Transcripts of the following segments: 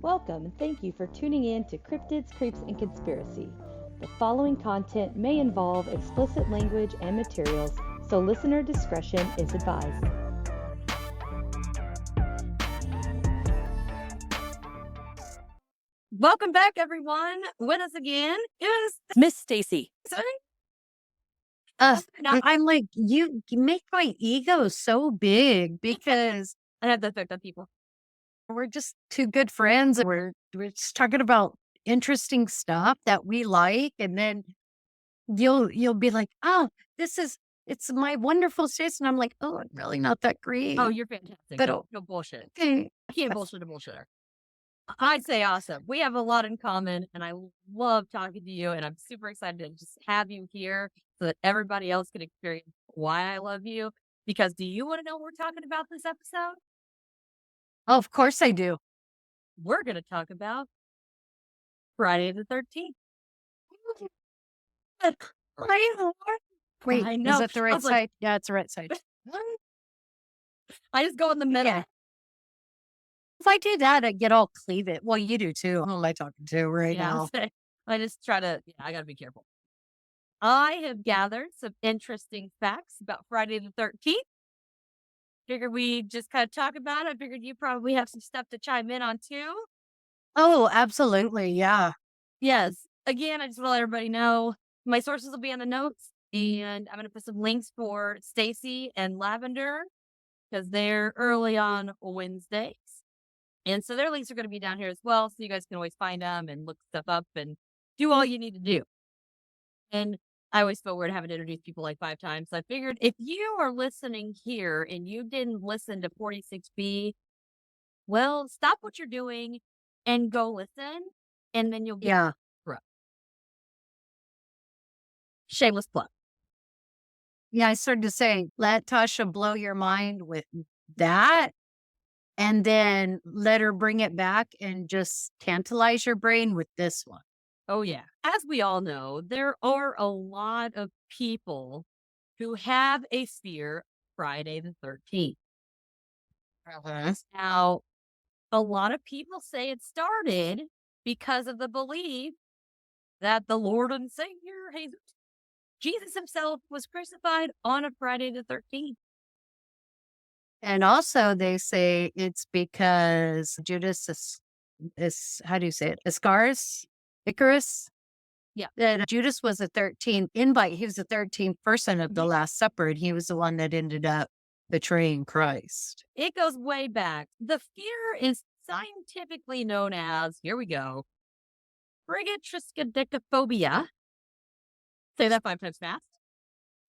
Welcome and thank you for tuning in to Cryptids, Creeps, and Conspiracy. The following content may involve explicit language and materials, so listener discretion is advised. Welcome back, everyone. With us again is Miss Stacey. I'm like, you make my ego so big because I have to affect on people. we're just two good friends. We're just talking about interesting stuff that we like, and then you'll be like, oh, it's my wonderful sis, and I'm like, oh, I'm really not that great. Oh, you're fantastic. But- no bullshit. Okay. I can't bullshit a bullshitter. I'd say awesome. We have a lot in common, and I love talking to you, and I'm super excited to just have you here so that everybody else can experience why I love you. Because do you want to know what we're talking about this episode? Oh, of course I do. We're going to talk about Friday the 13th. Wait, I is know. that the I right was like- side? Yeah, it's the right side. I just go in the middle. Yeah. If I do that, I get all cleave it. Well, you do too. Who am I talking to right now? I just try to, I got to be careful. I have gathered some interesting facts about Friday the 13th. Figured we just kind of talk about it. I figured you probably have some stuff to chime in on too. Oh, absolutely. Yeah. Yes. Again, I just want to let everybody know my sources will be in the notes, and I'm going to put some links for Stacey and Lavender because they're early on Wednesdays. And so their links are going to be down here as well. So you guys can always find them and look stuff up and do all you need to do. And I always feel weird having to introduce people like 5 times. So I figured if you are listening here and you didn't listen to 46B, well, stop what you're doing and go listen. And then you'll get Yeah. shameless plug. Yeah. I started to say, let Tasha blow your mind with that. And then let her bring it back and just tantalize your brain with this one. Oh, yeah. As we all know, there are a lot of people who have a fear of Friday the 13th. Now, a lot of people say it started because of the belief that the Lord and Savior, Jesus himself, was crucified on a Friday the 13th. And also they say it's because Judas is how do you say it? Icarus? Yeah. That Judas was the 13th invite. He was the 13th person of the Last Supper, and he was the one that ended up betraying Christ. It goes way back. The fear is scientifically known as, here we go, friggatriscodecaphobia. Say that 5 times fast.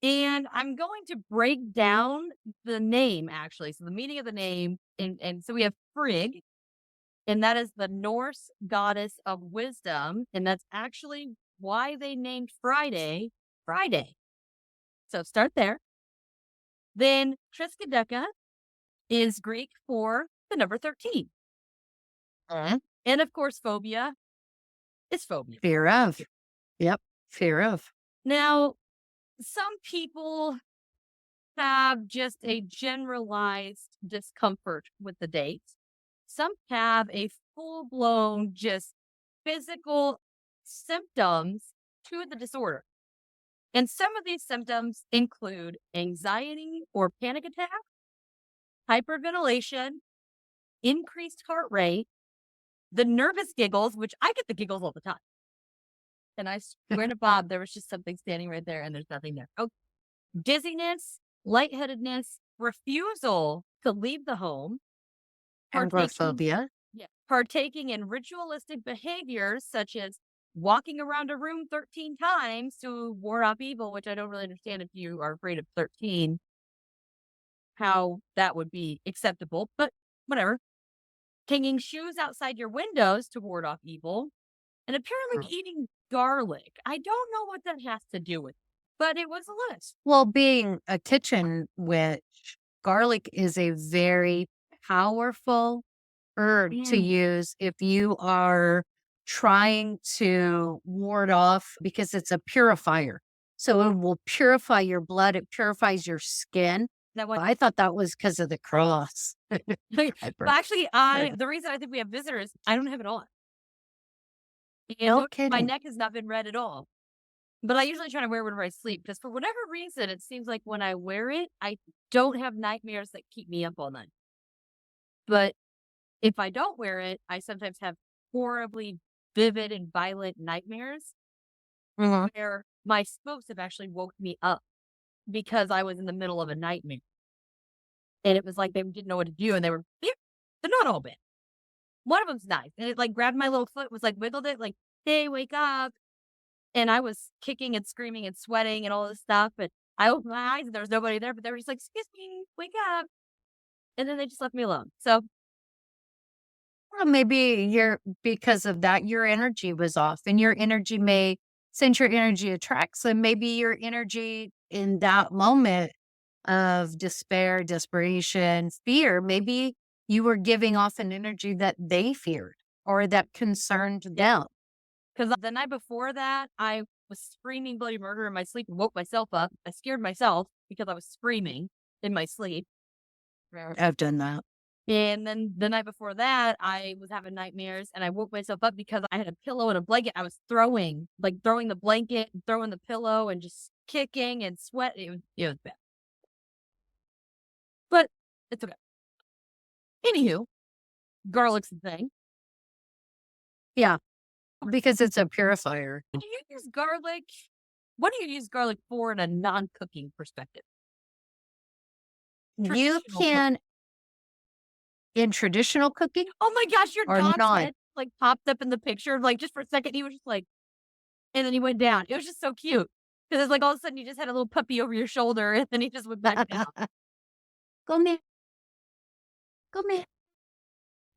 And I'm going to break down the name, actually. So the meaning of the name, and so we have Frigg, and that is the Norse goddess of wisdom, and that's actually why they named Friday, Friday. So start there. Then Triskaideka is Greek for the number 13. And of course, phobia is phobia. Fear of. Yep. Fear of. Now, some people have just a generalized discomfort with the date. Some have a full-blown, just physical symptoms to the disorder. And some of these symptoms include anxiety or panic attack, hyperventilation, increased heart rate, the nervous giggles, which I get the giggles all the time. And I swear to Bob, there was just something standing right there and there's nothing there. Oh, dizziness, lightheadedness, refusal to leave the home, Agoraphobia. partaking in ritualistic behaviors such as walking around a room 13 times to ward off evil, which I don't really understand if you are afraid of 13, how that would be acceptable, but whatever. Hanging shoes outside your windows to ward off evil, and apparently eating garlic. I don't know what that has to do with it, but it was a list. Well, being a kitchen witch, garlic is a very powerful herb to use if you are trying to ward off, because it's a purifier. So it will purify your blood. It purifies your skin. That one. I thought that was because of the cross. But actually, the reason I think we have visitors, I don't have it on. No My kidding. neck has not been red at all. But I usually try to wear it whenever I sleep because for whatever reason, it seems like when I wear it, I don't have nightmares that keep me up all night. But if I don't wear it, I sometimes have horribly vivid and violent nightmares Mhm. where my spokes have actually woke me up because I was in the middle of a nightmare. And it was like they didn't know what to do and they're not all bad. One of them's nice. And it like grabbed my little foot, was like wiggled it, like, hey, wake up. And I was kicking and screaming and sweating and all this stuff. And I opened my eyes and there was nobody there, but they were just like, excuse me, wake up. And then they just left me alone. So Well, maybe because of that, your energy was off, and your energy since your energy attracts, so maybe your energy in that moment of despair, desperation, fear, maybe you were giving off an energy that they feared or that concerned them. because the night before that, I was screaming bloody murder in my sleep and woke myself up. I scared myself because I was screaming in my sleep. I've done that. And then the night before that, I was having nightmares and I woke myself up because I had a pillow and a blanket. I was throwing the blanket, and throwing the pillow and just kicking and sweating. It was bad. But it's okay. Anywho, garlic's the thing. Yeah, because it's a purifier. Do you use garlic? What do you use garlic for in a non-cooking perspective? You Traditional cooking. can, in traditional cooking Oh my gosh, your or dog's not. head like popped up in the picture. Like just for a second, he was just like, and then he went down. It was just so cute because it's like all of a sudden you just had a little puppy over your shoulder, and then he just went back down. Come here. Come here.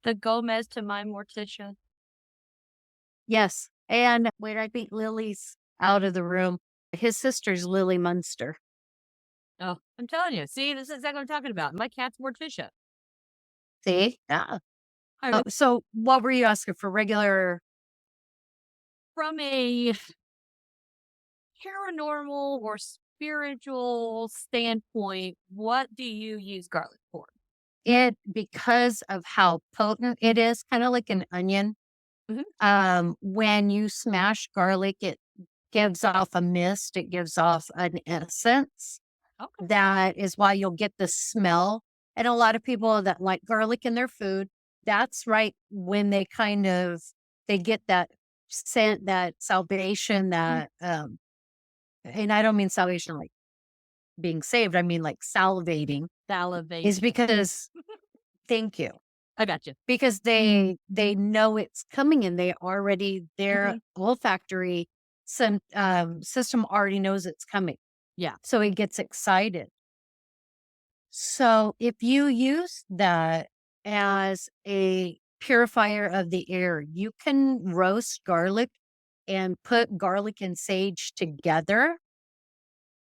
The Gomez to my Morticia. Yes. And wait, I think Lily's out of the room. His sister's Lily Munster. Oh, I'm telling you. See, this is exactly what I'm talking about. My cat's Morticia. See? Yeah. I So what were you asking for? Regular? From a paranormal or spiritual standpoint, what do you use garlic for? Because of how potent it is, kind of like an onion. When you smash garlic, it gives off a mist. It gives off an essence. Okay. That is why you'll get the smell. And a lot of people that like garlic in their food, that's right when they get that scent, that salvation, that, and I don't mean salvation like being saved. I mean like salivating is Salivation. because, thank you. I got you. Because they know it's coming and their olfactory system already knows it's coming. Yeah. So it gets excited. So if you use that as a purifier of the air, you can roast garlic and put garlic and sage together.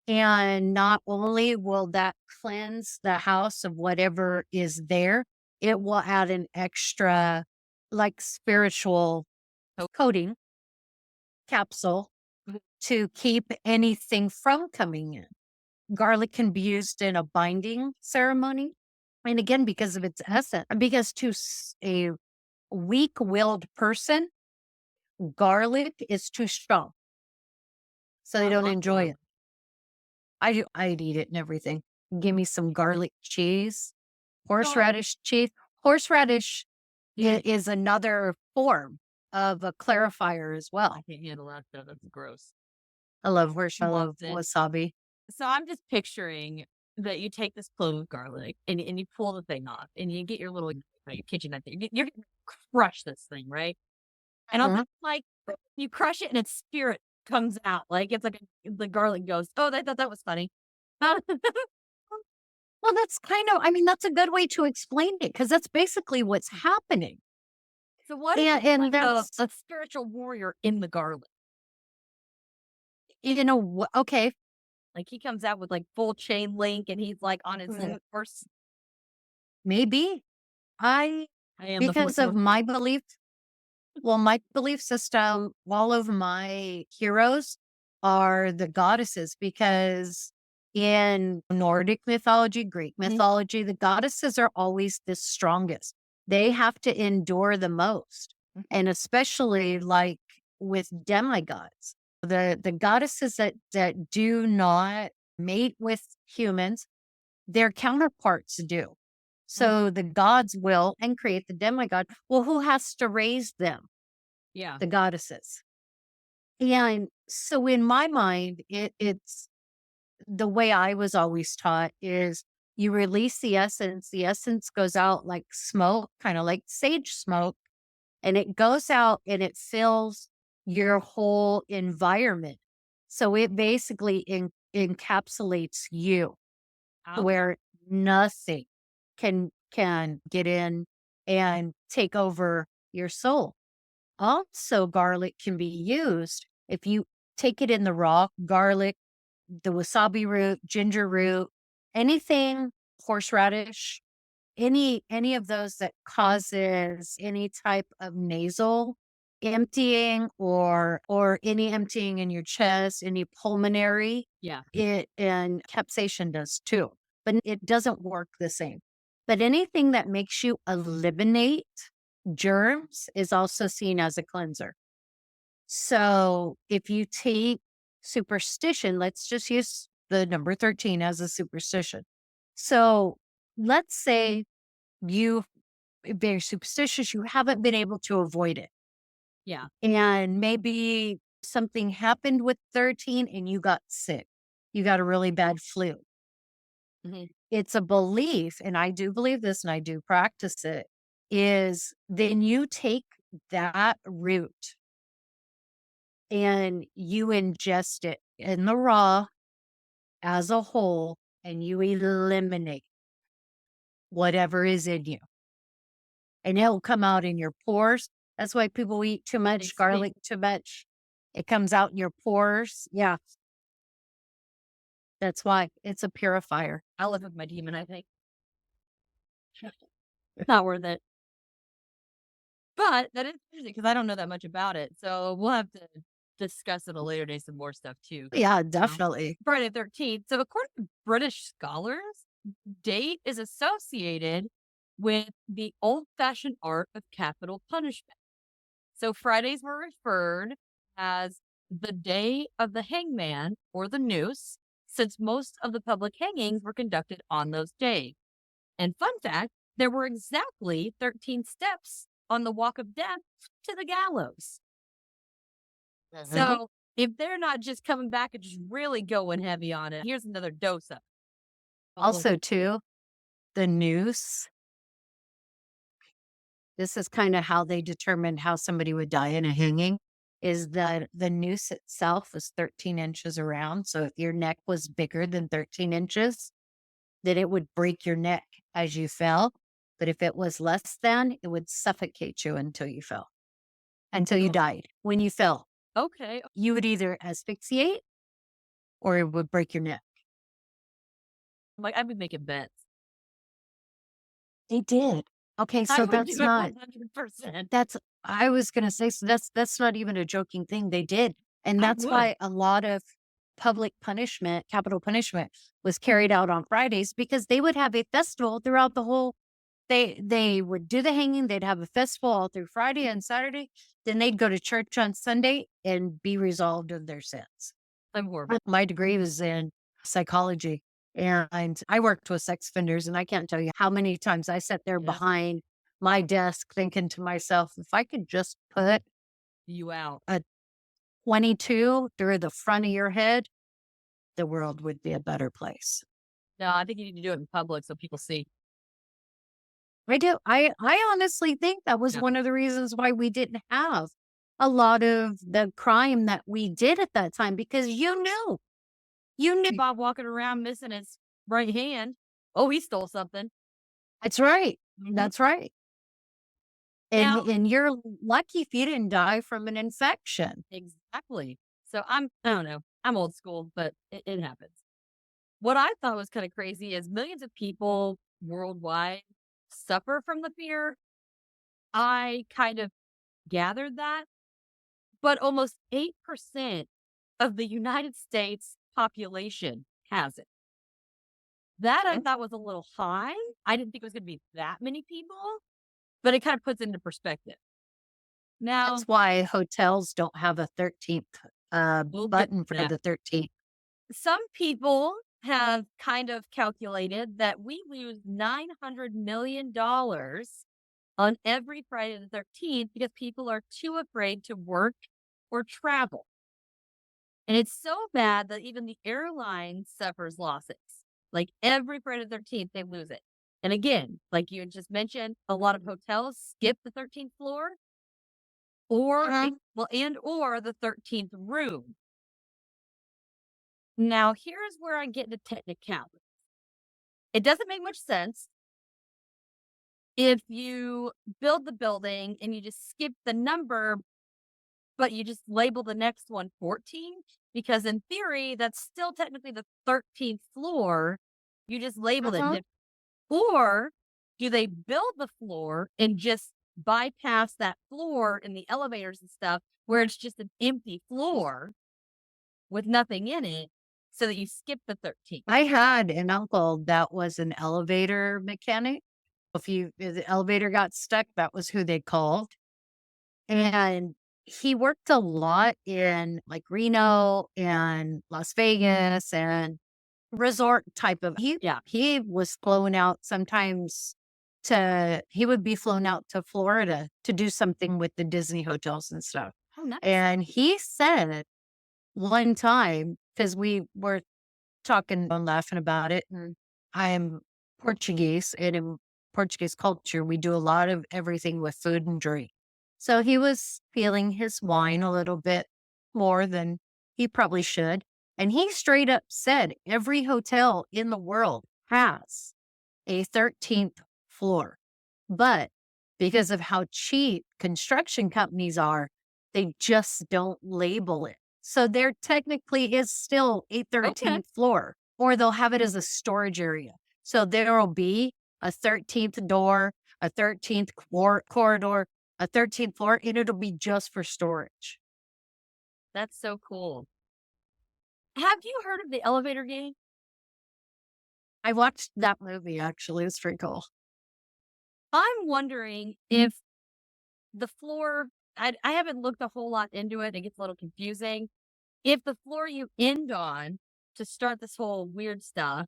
And not only will that cleanse the house of whatever is there, it will add an extra like spiritual coating capsule to keep anything from coming in. Garlic can be used in a binding ceremony. And again, because of its essence, because to a weak-willed person, garlic is too strong. So they don't enjoy it. I'd eat it and everything. Give me some garlic cheese, horseradish cheese. Horseradish is another form of a clarifier as well. I can't handle that though. That's gross. I love horseradish. I love Loves it. wasabi. So I'm just picturing that you take this clove of garlic and you pull the thing off and you get your little kitchen knife. You're going to crush this thing, right? And I'm like, you crush it and its spirit comes out. Like it's like the garlic goes, oh, I thought that was funny. Well, that's that's a good way to explain it because that's basically what's happening. So what is like a spiritual warrior in the garlic? Okay. Like he comes out with like full chain link and he's like on his horse. Maybe. I am because of my belief. Well, my belief system, all of my heroes are the goddesses because In Nordic mythology, Greek mythology, the goddesses are always the strongest. They have to endure the most. And especially like with demigods, the goddesses that do not mate with humans, their counterparts do. So the gods will and create the demigod. Well, who has to raise them? Yeah. The goddesses. And so in my mind, it's the way I was always taught is you release the essence goes out like smoke, kind of like sage smoke, and it goes out and it fills your whole environment. So it basically encapsulates you to where nothing can get in and take over your soul. Also, garlic can be used if you take it in the raw, garlic, the wasabi root, ginger root, anything, horseradish, any of those that causes any type of nasal emptying or any emptying in your chest, any pulmonary, Yeah. it and capsaicin does too, but it doesn't work the same. But anything that makes you eliminate germs is also seen as a cleanser. So if you take superstition, let's just use the number 13 as a superstition. So let's say you very superstitious, you haven't been able to avoid it. Yeah. And maybe something happened with 13 and you got sick. You got a really bad flu. It's a belief, and I do believe this and I do practice it, is then you take that root and you ingest it in the raw as a whole and you eliminate whatever is in you. And it'll come out in your pores. That's why people eat too much garlic, too much. It comes out in your pores. Yeah. That's why it's a purifier. I'll live with my demon, I think. Not worth it. But that is interesting because I don't know that much about it. So we'll have to discuss at a later day some more stuff too. Yeah, definitely. Friday the 13th. So according to British scholars, date is associated with the old-fashioned art of capital punishment. So Fridays were referred as the day of the hangman or the noose, since most of the public hangings were conducted on those days. And fun fact, there were exactly 13 steps on the walk of death to the gallows. So if they're not just coming back and just really going heavy on it, here's another dose of it. Also, too, the noose. This is kind of how they determined how somebody would die in a hanging, is that the noose itself was 13 inches around. So if your neck was bigger than 13 inches, then it would break your neck as you fell. But if it was less than, it would suffocate you until you fell, until you died. When you fell, Okay. you would either asphyxiate or it would break your neck. Like, I've been making bets. They did. Okay, I so would that's do it not 100%. I was gonna say, so that's not even a joking thing. They did. And I that's would. why a lot of public punishment, capital punishment, was carried out on Fridays because they would have a festival throughout the whole they would do the hanging, they'd have a festival all through Friday and Saturday, then they'd go to church on Sunday and be resolved of their sins. I'm horrible. My degree was in psychology. And I worked with sex offenders, and I can't tell you how many times I sat there Yeah. behind my desk thinking to myself, if I could just put You out. 22 through the front of your head, the world would be a better place. No, I think you need to do it in public so people see. I do. I honestly think that was Yeah. one of the reasons why we didn't have a lot of the crime that we did at that time, because you knew. Bob walking around missing his right hand. Oh, he stole something. That's right. Mhm. That's right. Now- And you're lucky if you didn't die from an infection. Exactly. So I don't know. I'm old school, but it happens. What I thought was kind of crazy is millions of people worldwide suffer from the fear. I kind of gathered that, but almost 8% of the United States population has it. That I thought was a little high. I didn't think it was going to be that many people, but it kind of puts into perspective. Now, That's why hotels don't have a 13th we'll get button to for that. the 13th. Some people have kind of calculated that we lose $900 million on every Friday the 13th because people are too afraid to work or travel. And it's so bad that even the airline suffers losses. Like every Friday the 13th, they lose it. And again, like you had just mentioned, a lot of hotels skip the 13th floor or the 13th room. Now, here's where I get into technicality. It doesn't make much sense if you build the building and you just skip the number, but you just label the next one 14, because in theory, that's still technically the 13th floor. You just labeled it different. Or do they build the floor and just bypass that floor in the elevators and stuff where it's just an empty floor with nothing in it so that you skip the 13th? I had an uncle that was an if the elevator got stuck, that was who they called. And he worked a lot in like Reno and Las Vegas and resort type of he was flown out sometimes he would be flown out to Florida to do something with the Disney hotels and stuff. Oh, nice. And he said one time, because we were talking and laughing about it, and I'm Portuguese, and in Portuguese culture, we do a lot of everything with food and drink. So he was feeling his wine a little bit more than he probably should. And he straight up said every hotel in the world has a 13th floor. But because of how cheap construction companies are, they just don't label it. So there technically is still a 13th floor, or they'll have it as a storage area. So there will be a 13th door, a 13th corridor, a 13th floor, and it'll be just for storage. That's so cool. Have you heard of the elevator game? I watched that movie, actually. It's pretty cool. I'm wondering if the floor, I haven't looked a whole lot into it. It gets a little confusing. If the floor you end on to start this whole weird stuff,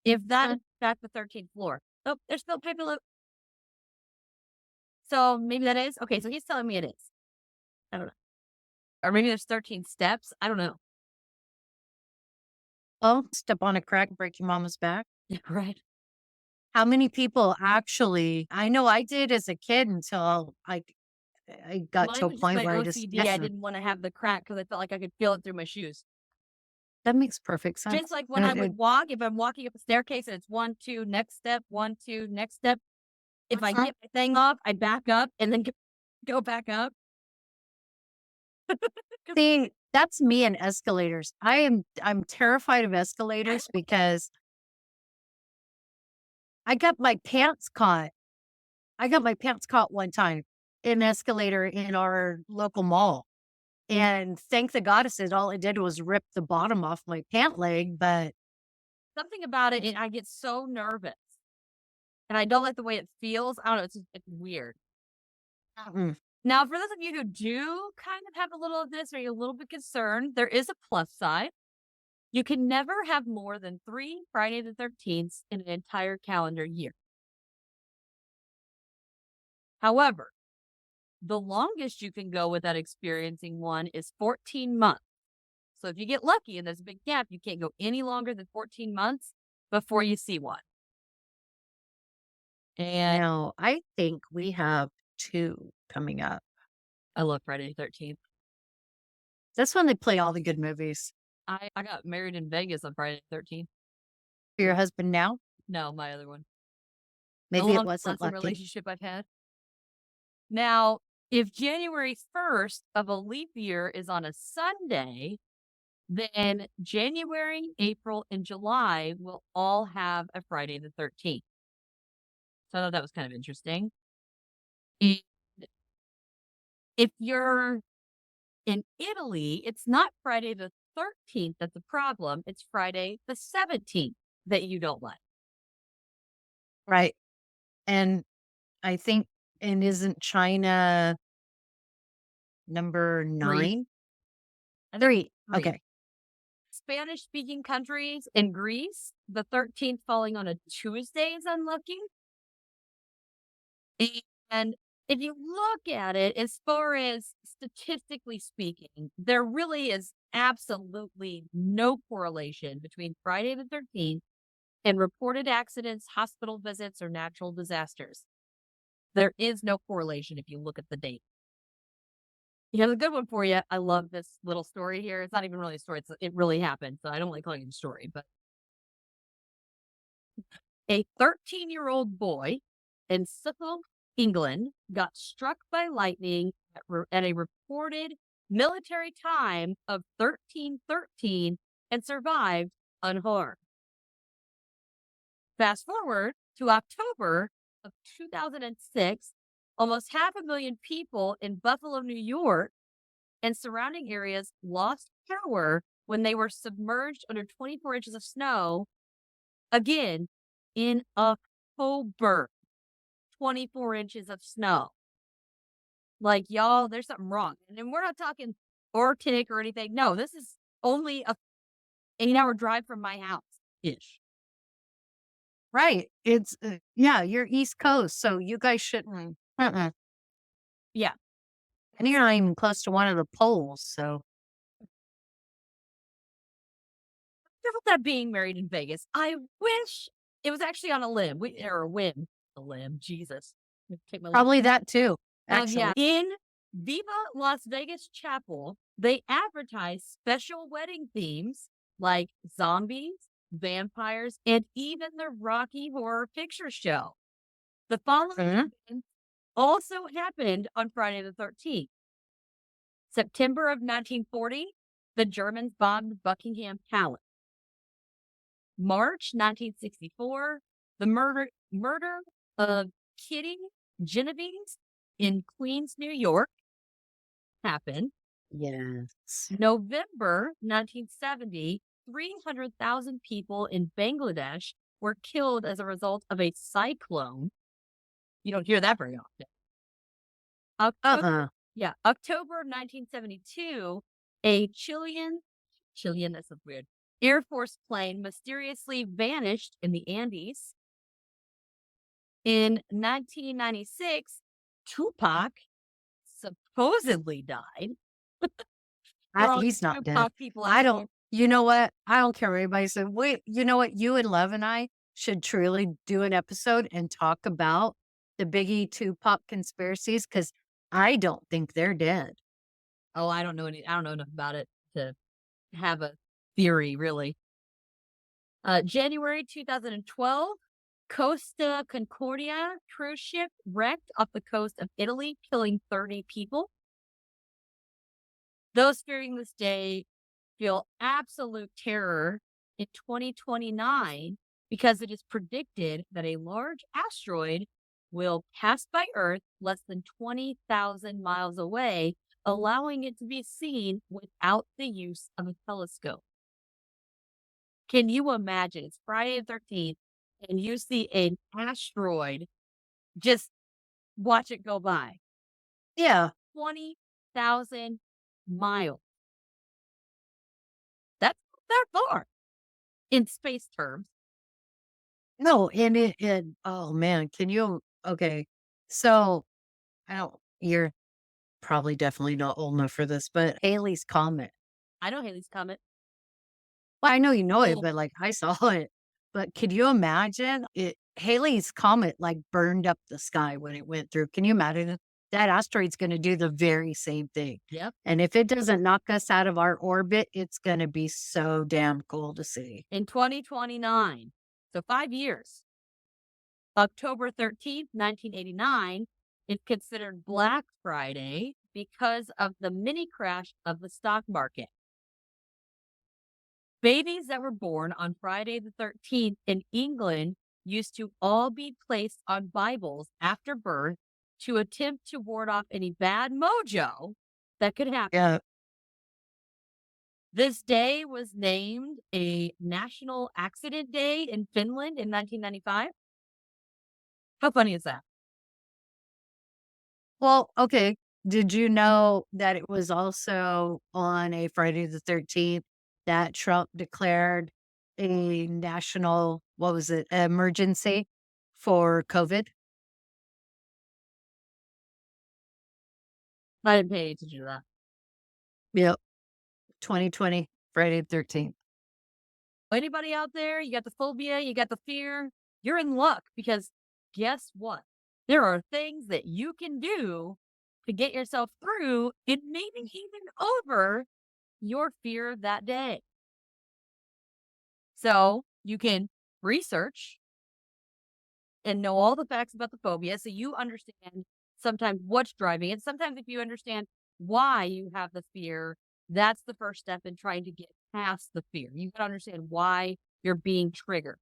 if that is in fact the 13th floor. Oh, there's still paper. So maybe that is? Okay, so he's telling me it is. I don't know. Or maybe there's 13 steps. I don't know. Oh, step on a crack, break your mama's back. Yeah, right. How many people actually, I know I did as a kid until I got Mine to a was just point my where I just, OCD. I didn't want to have the crack because I felt like I could feel it through my shoes. that makes perfect sense. Just like when I would walk, if I'm walking up a staircase and it's 1, 2, next step, 1, 2, next step. If I get my thing off, I back up and then go back up. See, that's me and escalators. I'm terrified of escalators because I got my pants caught. I got my pants caught one time in an escalator in our local mall. And thank the goddesses, all it did was rip the bottom off my pant leg. But something about it, and I get so nervous. And I don't like the way it feels. I don't know. It's weird. Now, for those of you who do kind of have a little of this or you're a little bit concerned, there is a plus side. You can never have more than 3 Friday the 13th in an entire calendar year. However, the longest you can go without experiencing one is 14 months. So if you get lucky and there's a big gap, you can't go any longer than 14 months before you see one. And now I think we have 2 coming up. I love Friday the 13th. That's when they play all the good movies. I got married in Vegas on Friday the 13th. For your husband now? No, my other one. Maybe it wasn't the lucky. relationship I've had. Now, if January 1st of a leap year is on a Sunday, then January, April, and July will all have a Friday the 13th. So I thought that was kind of interesting. And if you're in Italy, it's not Friday the 13th that's a problem. It's Friday the 17th. that you don't like. Right. And I think, and isn't China number 9? I think 3. three. Okay. Spanish-speaking countries in Greece, the 13th falling on a Tuesday is unlucky. And if you look at it, as far as statistically speaking, there really is absolutely no correlation between Friday the 13th and reported accidents, hospital visits, or natural disasters. There is no correlation if you look at the date. Here's a good one for you. I love this little story here. It's not even really a story. It really happened. So I don't like calling it a story, but a 13-year-old boy in Suffolk, England, got struck by lightning at a reported military time of 1313 and survived unharmed. Fast forward to October of 2006, almost 500,000 people in Buffalo, New York, and surrounding areas lost power when they were submerged under 24 inches of snow. Again, in October, 24 inches of snow. Like, y'all, there's something wrong. And we're not talking Arctic or anything. No, this is only a 8-hour drive from my house-ish. Right. It's, yeah, you're East Coast, so you guys shouldn't. Yeah. And you're not even close to one of the poles, so. About that being married in Vegas, I wish it was actually on a limb. Or a whim. A limb, Jesus. Take my Probably that too, actually. yeah. In Viva Las Vegas Chapel, they advertise special wedding themes like zombies, vampires, and even the Rocky Horror Picture Show. The following event also happened on Friday the 13th. September of 1940, the Germans bombed Buckingham Palace. March 1964, the murder of Kitty Genovese in Queens, New York happened. Yes. November 1970, 300,000 people in Bangladesh were killed as a result of a cyclone. You don't hear that very often. October of 1972, a Chilean, that's so weird, Air Force plane mysteriously vanished in the Andes. In 1996, Tupac supposedly died. He's not dead. People I don't, you know what? I don't care what anybody said. Wait, you know what? You and Lev and I should truly do an episode and talk about the Biggie Tupac conspiracies, because I don't think they're dead. Oh, I don't know enough about it to have a theory, really. January 2012, Costa Concordia cruise ship wrecked off the coast of Italy, killing 30 people. Those fearing this day feel absolute terror in 2029 because it is predicted that a large asteroid will pass by Earth less than 20,000 miles away, allowing it to be seen without the use of a telescope. Can you imagine? It's Friday the 13th, and you see an asteroid, just watch it go by. Yeah. 20,000 miles. That's that far in space terms. No, and oh man, can you, okay. So, you're probably definitely not old enough for this, but Halley's Comet. I know Halley's Comet. Well, I know you know it, Oh. but like I saw it. But could you imagine it? Halley's Comet like burned up the sky when it went through. Can you imagine? That asteroid's going to do the very same thing. Yep. And if it doesn't knock us out of our orbit, it's going to be so damn cool to see. In 2029, so 5 years, October 13th, 1989, is considered Black Friday because of the mini crash of the stock market. Babies that were born on Friday the 13th in England used to all be placed on Bibles after birth to attempt to ward off any bad mojo that could happen. Yeah. This day was named a National Accident Day in Finland in 1995. How funny is that? Well, okay. Did you know that it was also on a Friday the 13th that Trump declared a national, what was it, emergency for COVID? I didn't pay attention to that. Yep. 2020, Friday the 13th. Anybody out there, you got the phobia, you got the fear, you're in luck because guess what? There are things that you can do to get yourself through and maybe even over your fear that day. So you can research and know all the facts about the phobia so you understand sometimes what's driving it. Sometimes if you understand why you have the fear, that's the first step in trying to get past the fear. You got to understand why you're being triggered.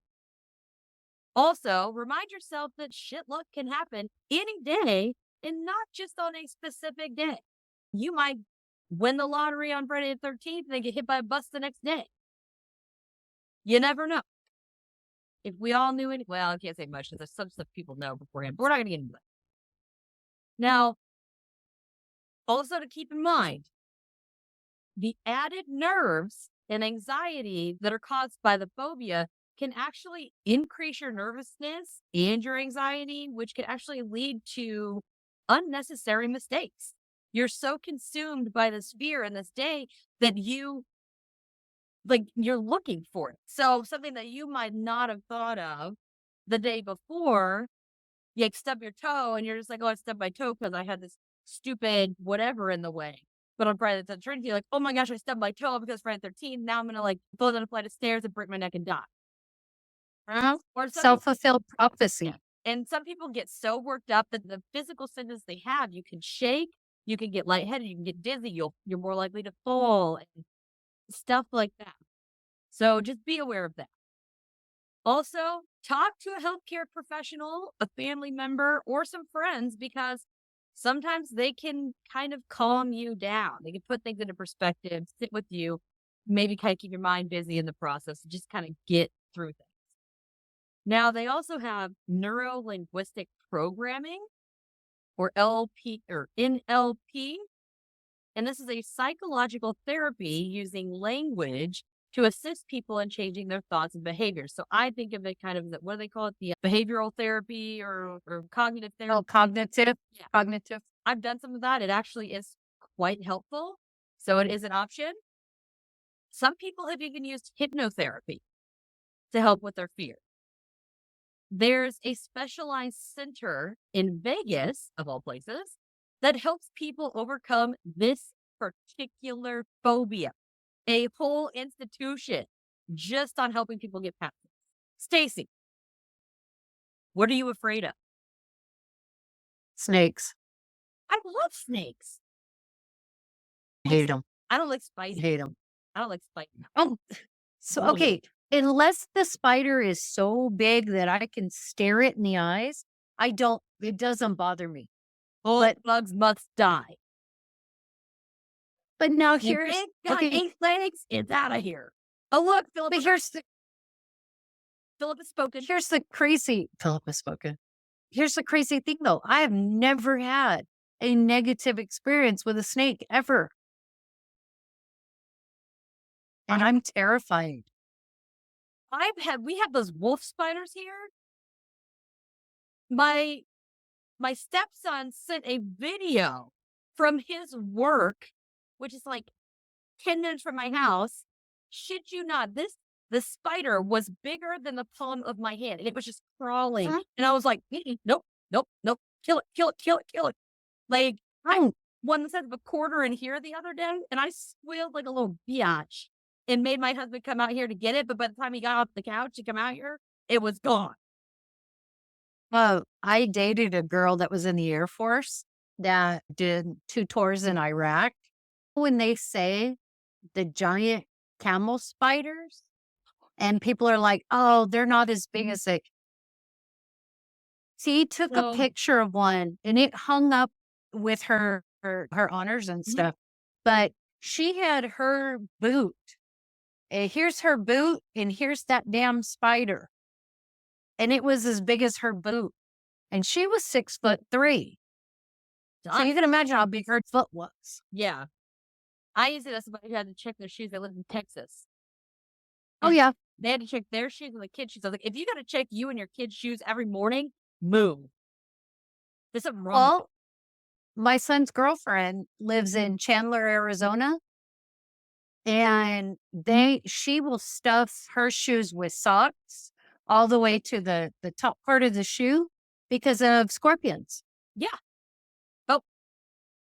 Also, remind yourself that shit luck can happen any day and not just on a specific day. You might win the lottery on Friday the 13th and then get hit by a bus the next day. You never know. If we all knew it, well, I can't say much because there's some stuff people know beforehand, but we're not going to get into that. Now, also to keep in mind, the added nerves and anxiety that are caused by the phobia can actually increase your nervousness and your anxiety, which can actually lead to unnecessary mistakes. You're so consumed by this fear and this day that you're looking for it. So something that you might not have thought of the day before, you stub your toe and you're just like, oh, I stubbed my toe because I had this stupid whatever in the way. But on Friday the 13th, you're like, oh my gosh, I stubbed my toe because Friday the 13th. Now I'm going to go down a flight of stairs and break my neck and die. Or Self-fulfilled prophecy. Yeah. And some people get so worked up that the physical symptoms they have, you can shake, you can get lightheaded, you can get dizzy, you're more likely to fall and stuff like that. So just be aware of that. Also, talk to a healthcare professional, a family member, or some friends because sometimes they can kind of calm you down. They can put things into perspective, sit with you, maybe kind of keep your mind busy in the process, and just kind of get through things. Now, they also have neuro-linguistic programming or NLP, and this is a psychological therapy using language to assist people in changing their thoughts and behaviors. So I think of it kind of, what do they call it? The behavioral therapy or cognitive therapy. Oh, cognitive. Yeah. Cognitive. I've done some of that. It actually is quite helpful. So it is an option. Some people have even used hypnotherapy to help with their fear. There's a specialized center in Vegas, of all places, that helps people overcome this particular phobia. A whole institution just on helping people get past it. Stacey, what are you afraid of? Snakes. I love snakes. Hate them. I don't like spicy. Hate them. I don't like spicy. Oh, so, Ugh. okay. Unless the spider is so big that I can stare it in the eyes, it doesn't bother me. But bugs must die. But now If here's, it got okay, 8 legs, it's out of here. Oh, look, Philip but has spoken. here's the crazy, Philip has spoken. Here's the crazy thing though. I have never had a negative experience with a snake ever. And I'm terrified. We have those wolf spiders here. My stepson sent a video from his work, which is like 10 minutes from my house. Shit you not, the spider was bigger than the palm of my hand, and it was just crawling. Huh? And I was like, nope, kill it. Like, I won the set of a quarter in here the other day, and I squealed like a little biatch and made my husband come out here to get it. But by the time he got off the couch to come out here, it was gone. Well, I dated a girl that was in the Air Force that did 2 tours in Iraq. When they say the giant camel spiders, and people are like, oh, they're not as big as they. She took a picture of one and it hung up with her honors and stuff. But She had her boot. Here's her boot, and here's that damn spider. And it was as big as her boot. And she was 6'3". So you can imagine how big her foot was. Yeah. I used to see that somebody had to check their shoes. They lived in Texas. Oh, yeah. They had to check their shoes and the kids' shoes. I was like, if you got to check you and your kids' shoes every morning, move. There's something wrong. Well, my son's girlfriend lives in Chandler, Arizona. And she will stuff her shoes with socks all the way to the top part of the shoe because of scorpions. Yeah. Oh.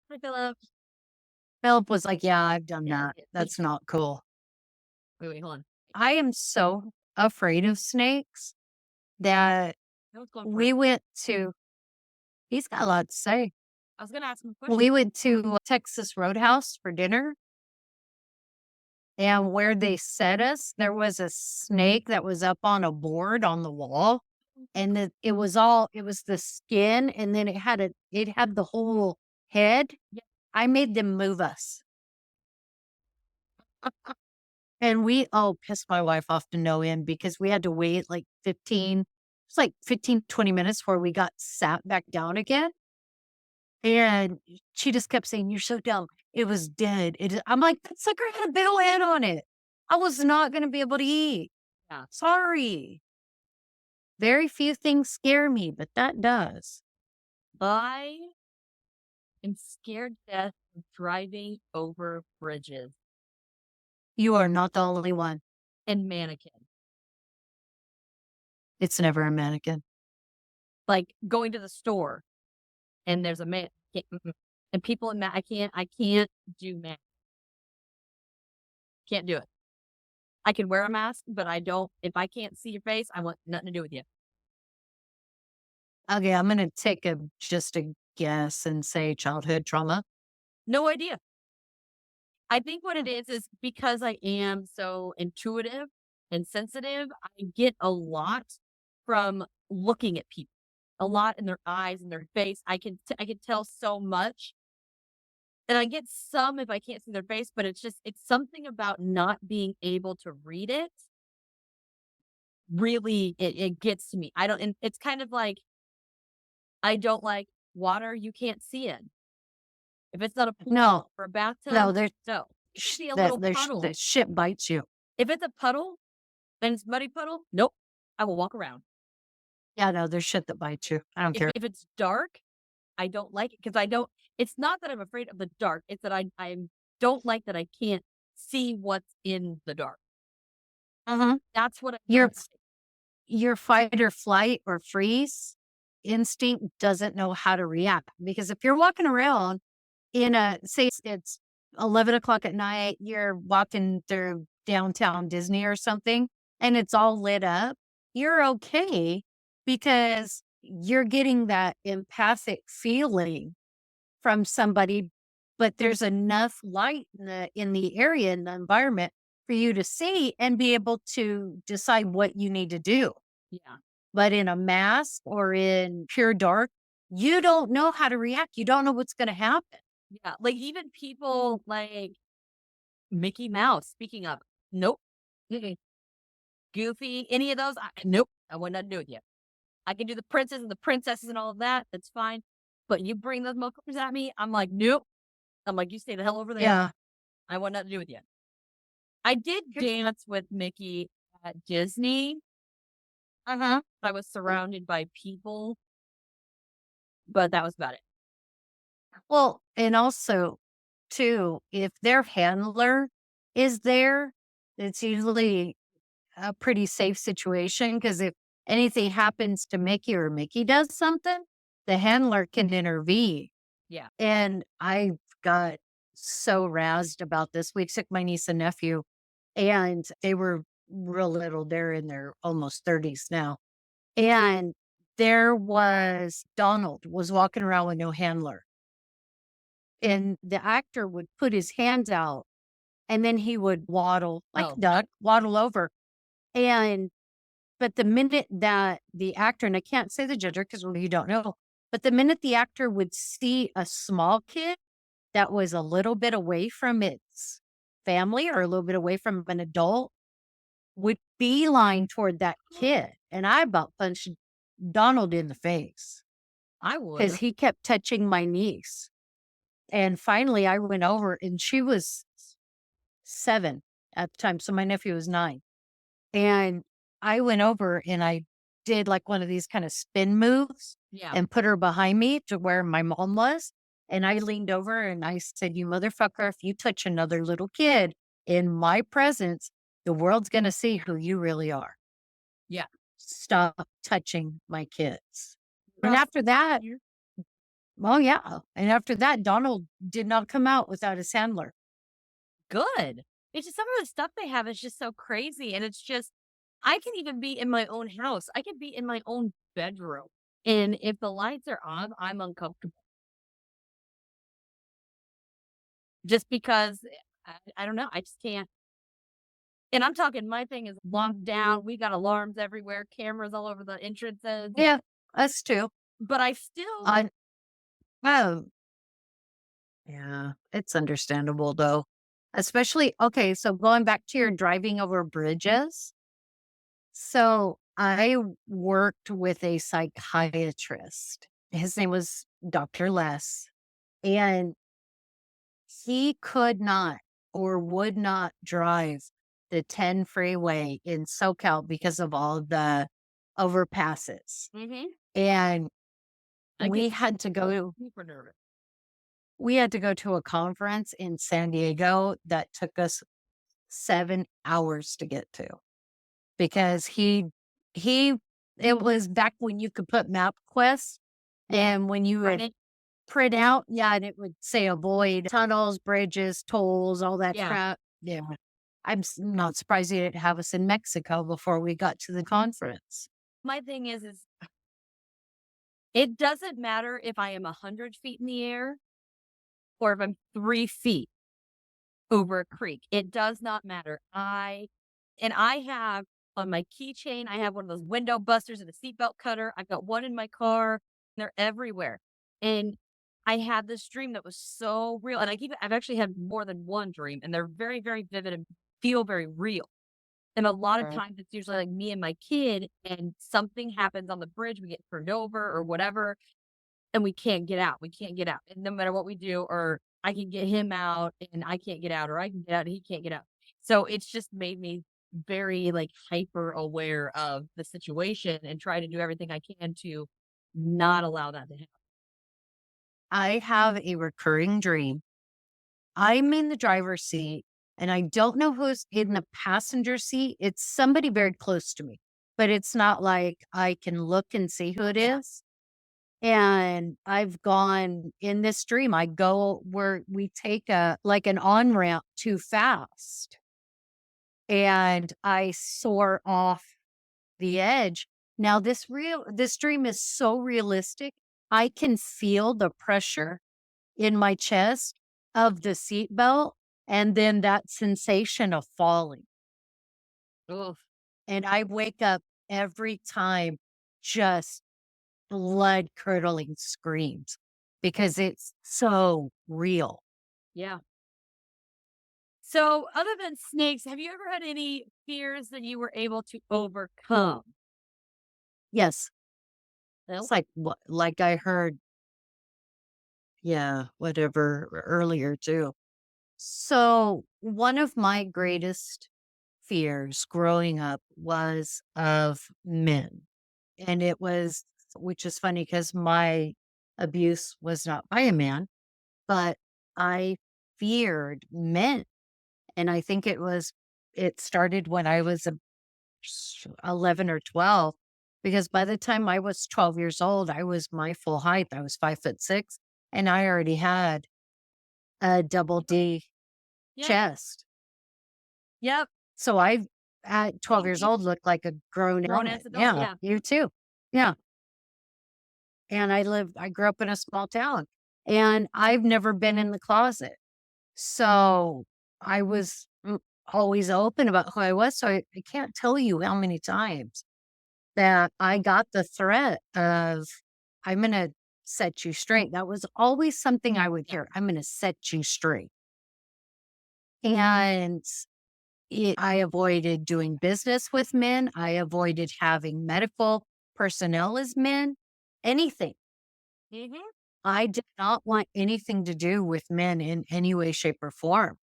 Hi, Philip. Philip was like, yeah, I've done that. That's not cool. Wait, hold on. I am so afraid of snakes that we went to, he's got a lot to say. I was going to ask him a question. We went to Texas Roadhouse for dinner. And where they set us, there was a snake that was up on a board on the wall. And it was the skin, and then it had the whole head. Yeah. I made them move us. And we pissed my wife off to no end because we had to wait like 15, 20 minutes before we got sat back down again. And she just kept saying, "You're so dumb. It was dead." I'm like, that sucker had a big old head on it. I was not going to be able to eat. Yeah. Sorry. Very few things scare me, but that does. I am scared to death of driving over bridges. You are not the only one. And mannequin. It's never a mannequin. Like going to the store and there's a man and people in I can't do mask. Can't do it. I can wear a mask, but I don't. If I can't see your face, I want nothing to do with you. Okay, I'm going to take just a guess and say childhood trauma. No idea. I think what it is because I am so intuitive and sensitive, I get a lot from looking at people, a lot in their eyes and their face. I can tell so much. And I get some if I can't see their face, but it's something about not being able to read it. Really, it gets to me. And it's kind of like, I don't like water you can't see in. If it's not a pool or a bathtub, see a little puddle. The shit bites you. If it's a puddle and it's muddy puddle, nope, I will walk around. Yeah, no, there's shit that bites you. I don't care. If it's dark, I don't like it because it's not that I'm afraid of the dark. It's that I don't like that I can't see what's in the dark. That's what your fight or flight or freeze instinct doesn't know how to react. Because if you're walking around say it's 11 o'clock at night, you're walking through downtown Disney or something, and it's all lit up, you're okay because you're getting that empathic feeling from somebody, but there's enough light in the area, in the environment for you to see and be able to decide what you need to do. Yeah. But in a mask or in pure dark, you don't know how to react. You don't know what's going to happen. Yeah. Like even people like Mickey Mouse, speaking of, nope. Goofy, any of those, nope. I want nothing to do with you. I can do the princes and the princesses and all of that. That's fine. But you bring those motherfuckers at me, I'm like, nope. I'm like, you stay the hell over there. Yeah. I want nothing to do with you. I did dance with Mickey at Disney. I was surrounded by people, but that was about it. Well, and also, too, if their handler is there, it's usually a pretty safe situation because if anything happens to Mickey or Mickey does something, the handler can intervene. Yeah. And I got so razzed about this. We took my niece and nephew, and they were real little. They're in their almost 30s now. And there was Donald was walking around with no handler. And the actor would put his hands out and then he would waddle like a duck, waddle over. But the minute that the actor, and I can't say the gender because you don't know, but the minute the actor would see a small kid, that was a little bit away from its family or a little bit away from an adult would beeline toward that kid. And I about punched Donald in the face I because would. he kept touching my niece. And finally, I went over, and she was 7 at the time. So my nephew was 9. And I went over and I did like one of these kind of spin moves Yeah. and put her behind me to where my mom was. And I leaned over and I said, "You motherfucker, if you touch another little kid in my presence, the world's going to see who you really are. Yeah. Stop touching my kids." And Rough after that, year. well, yeah. And after that, Donald did not come out without his handler. Good. It's just some of the stuff they have is just so crazy. And it's just, I can even be in my own house. I can be in my own bedroom. And if the lights are on, I'm uncomfortable. Just because I don't know. I just can't. And I'm talking, my thing is locked down. We got alarms everywhere, cameras all over the entrances. Yeah, us too. But I still, I, oh, yeah, it's understandable though. Especially, okay, so going back to your driving over bridges. So I worked with a psychiatrist. His name was Dr. Les, and he could not or would not drive the 10 freeway in SoCal because of all the overpasses. Mhm. And I we get had to go super nervous. we had to go to a conference in San Diego that took us 7 hours to get to because he it was back when you could put MapQuest, and when you would Right? print out, yeah, and it would say avoid tunnels, bridges, tolls, all that Yeah. crap. Yeah. I'm not surprised he didn't have us in Mexico before we got to the conference. My thing is it doesn't matter if I am 100 feet in the air or if I'm 3 feet over a creek. It does not matter. I have on my keychain, I have one of those window busters and a seatbelt cutter. I've got one in my car. They're everywhere. And I had this dream that was so real. And I've actually had more than one dream, and they're very, very vivid and feel very real. And a lot of Right. times it's usually like me and my kid, and something happens on the bridge. We get turned over or whatever, and we can't get out. We can't get out. And no matter what we do, or I can get him out and I can't get out, or I can get out and he can't get out. So it's just made me very like hyper aware of the situation and try to do everything I can to not allow that to happen. I have a recurring dream. I'm in the driver's seat and I don't know who's in the passenger seat. It's somebody very close to me, but it's not like I can look and see who it is. And I've gone in this dream, I go where we take an on ramp too fast and I soar off the edge. Now this dream is so realistic. I can feel the pressure in my chest of the seatbelt and then that sensation of falling. Oof. And I wake up every time just blood curdling screams because it's so real. Yeah. So other than snakes, have you ever had any fears that you were able to overcome? Yes. No? It's like what like I heard, yeah, whatever earlier too. So one of my greatest fears growing up was of men. And it was, which is funny because my abuse was not by a man, but I feared men. And I think it started when I was 11 or 12, because by the time I was 12 years old, I was my full height. I was 5'6", and I already had a double D Yeah. chest. Yep. So I, at 12 years old, looked like a grown Grown adult. ass adult. Yeah, Yeah. you too. Yeah. And I grew up in a small town and I've never been in the closet. So I was always open about who I was. So I can't tell you how many times that I got the threat of, I'm going to set you straight. That was always something I would hear. I'm going to set you straight. And I avoided doing business with men. I avoided having medical personnel as men, anything. Mm-hmm. I did not want anything to do with men in any way, shape, or form.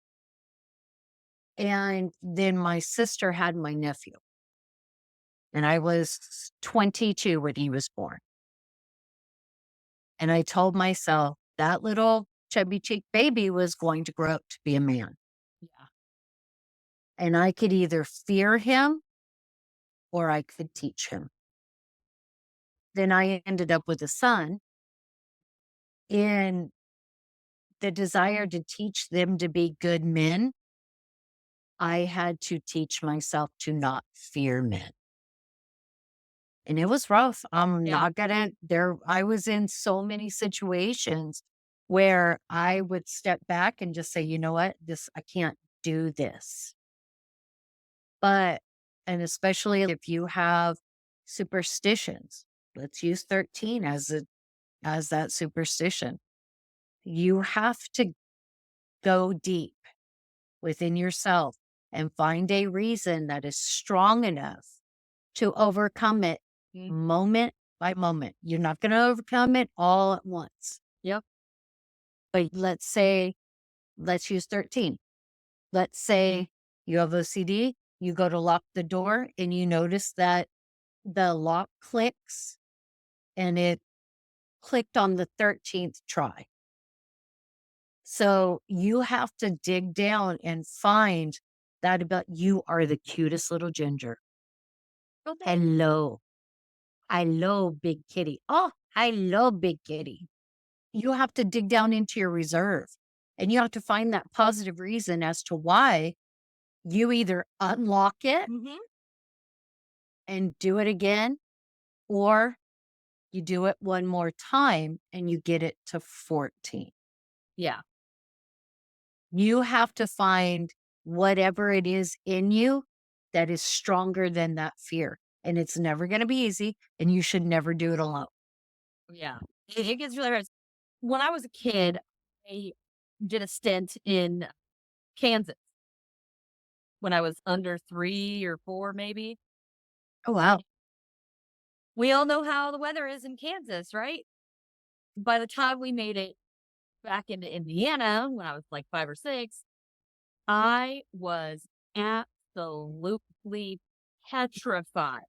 And then my sister had my nephew, and I was 22 when he was born. And I told myself that little chubby cheek baby was going to grow up to be a man. Yeah. And I could either fear him or I could teach him. Then I ended up with a son. And the desire to teach them to be good men, I had to teach myself to not fear men. And it was rough. I'm Yeah. not gonna I was in so many situations where I would step back and just say, you know what, I can't do this. But, and especially if you have superstitions, let's use 13 as that superstition. You have to go deep within yourself and find a reason that is strong enough to overcome it moment by moment. You're not going to overcome it all at once. Yep. But let's use 13. Let's say you have OCD, you go to lock the door and you notice that the lock clicks and it clicked on the 13th try. So you have to dig down and find that about you are the cutest little ginger. Okay. Hello. Hello, big kitty. Oh, hello, big kitty. You have to dig down into your reserve and you have to find that positive reason as to why you either unlock it Mm-hmm. and do it again, or you do it one more time and you get it to 14. Yeah. You have to find whatever it is in you that is stronger than that fear. And it's never going to be easy, and you should never do it alone. Yeah. It gets really hard. When I was a kid, I did a stint in Kansas when I was under 3 or 4, maybe. Oh, wow. We all know how the weather is in Kansas, right? By the time we made it back into Indiana, when I was like 5 or 6, I was absolutely petrified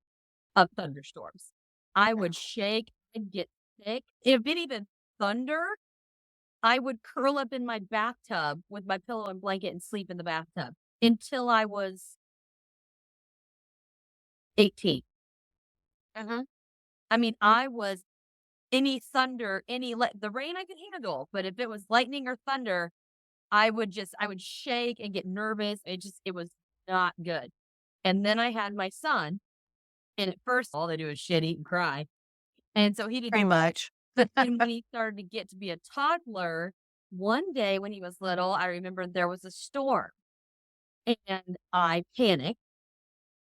of thunderstorms. I would shake and get sick. If it even thunder, I would curl up in my bathtub with my pillow and blanket and sleep in the bathtub until I was 18. I mean, I was any thunder, the rain I could handle, but if it was lightning or thunder, I would shake and get nervous. It was not good. And then I had my son, and at first all they do is shit, eat, and cry. And so he didn't. Pretty much. And when he started to get to be a toddler, one day when he was little, I remember there was a storm and I panicked.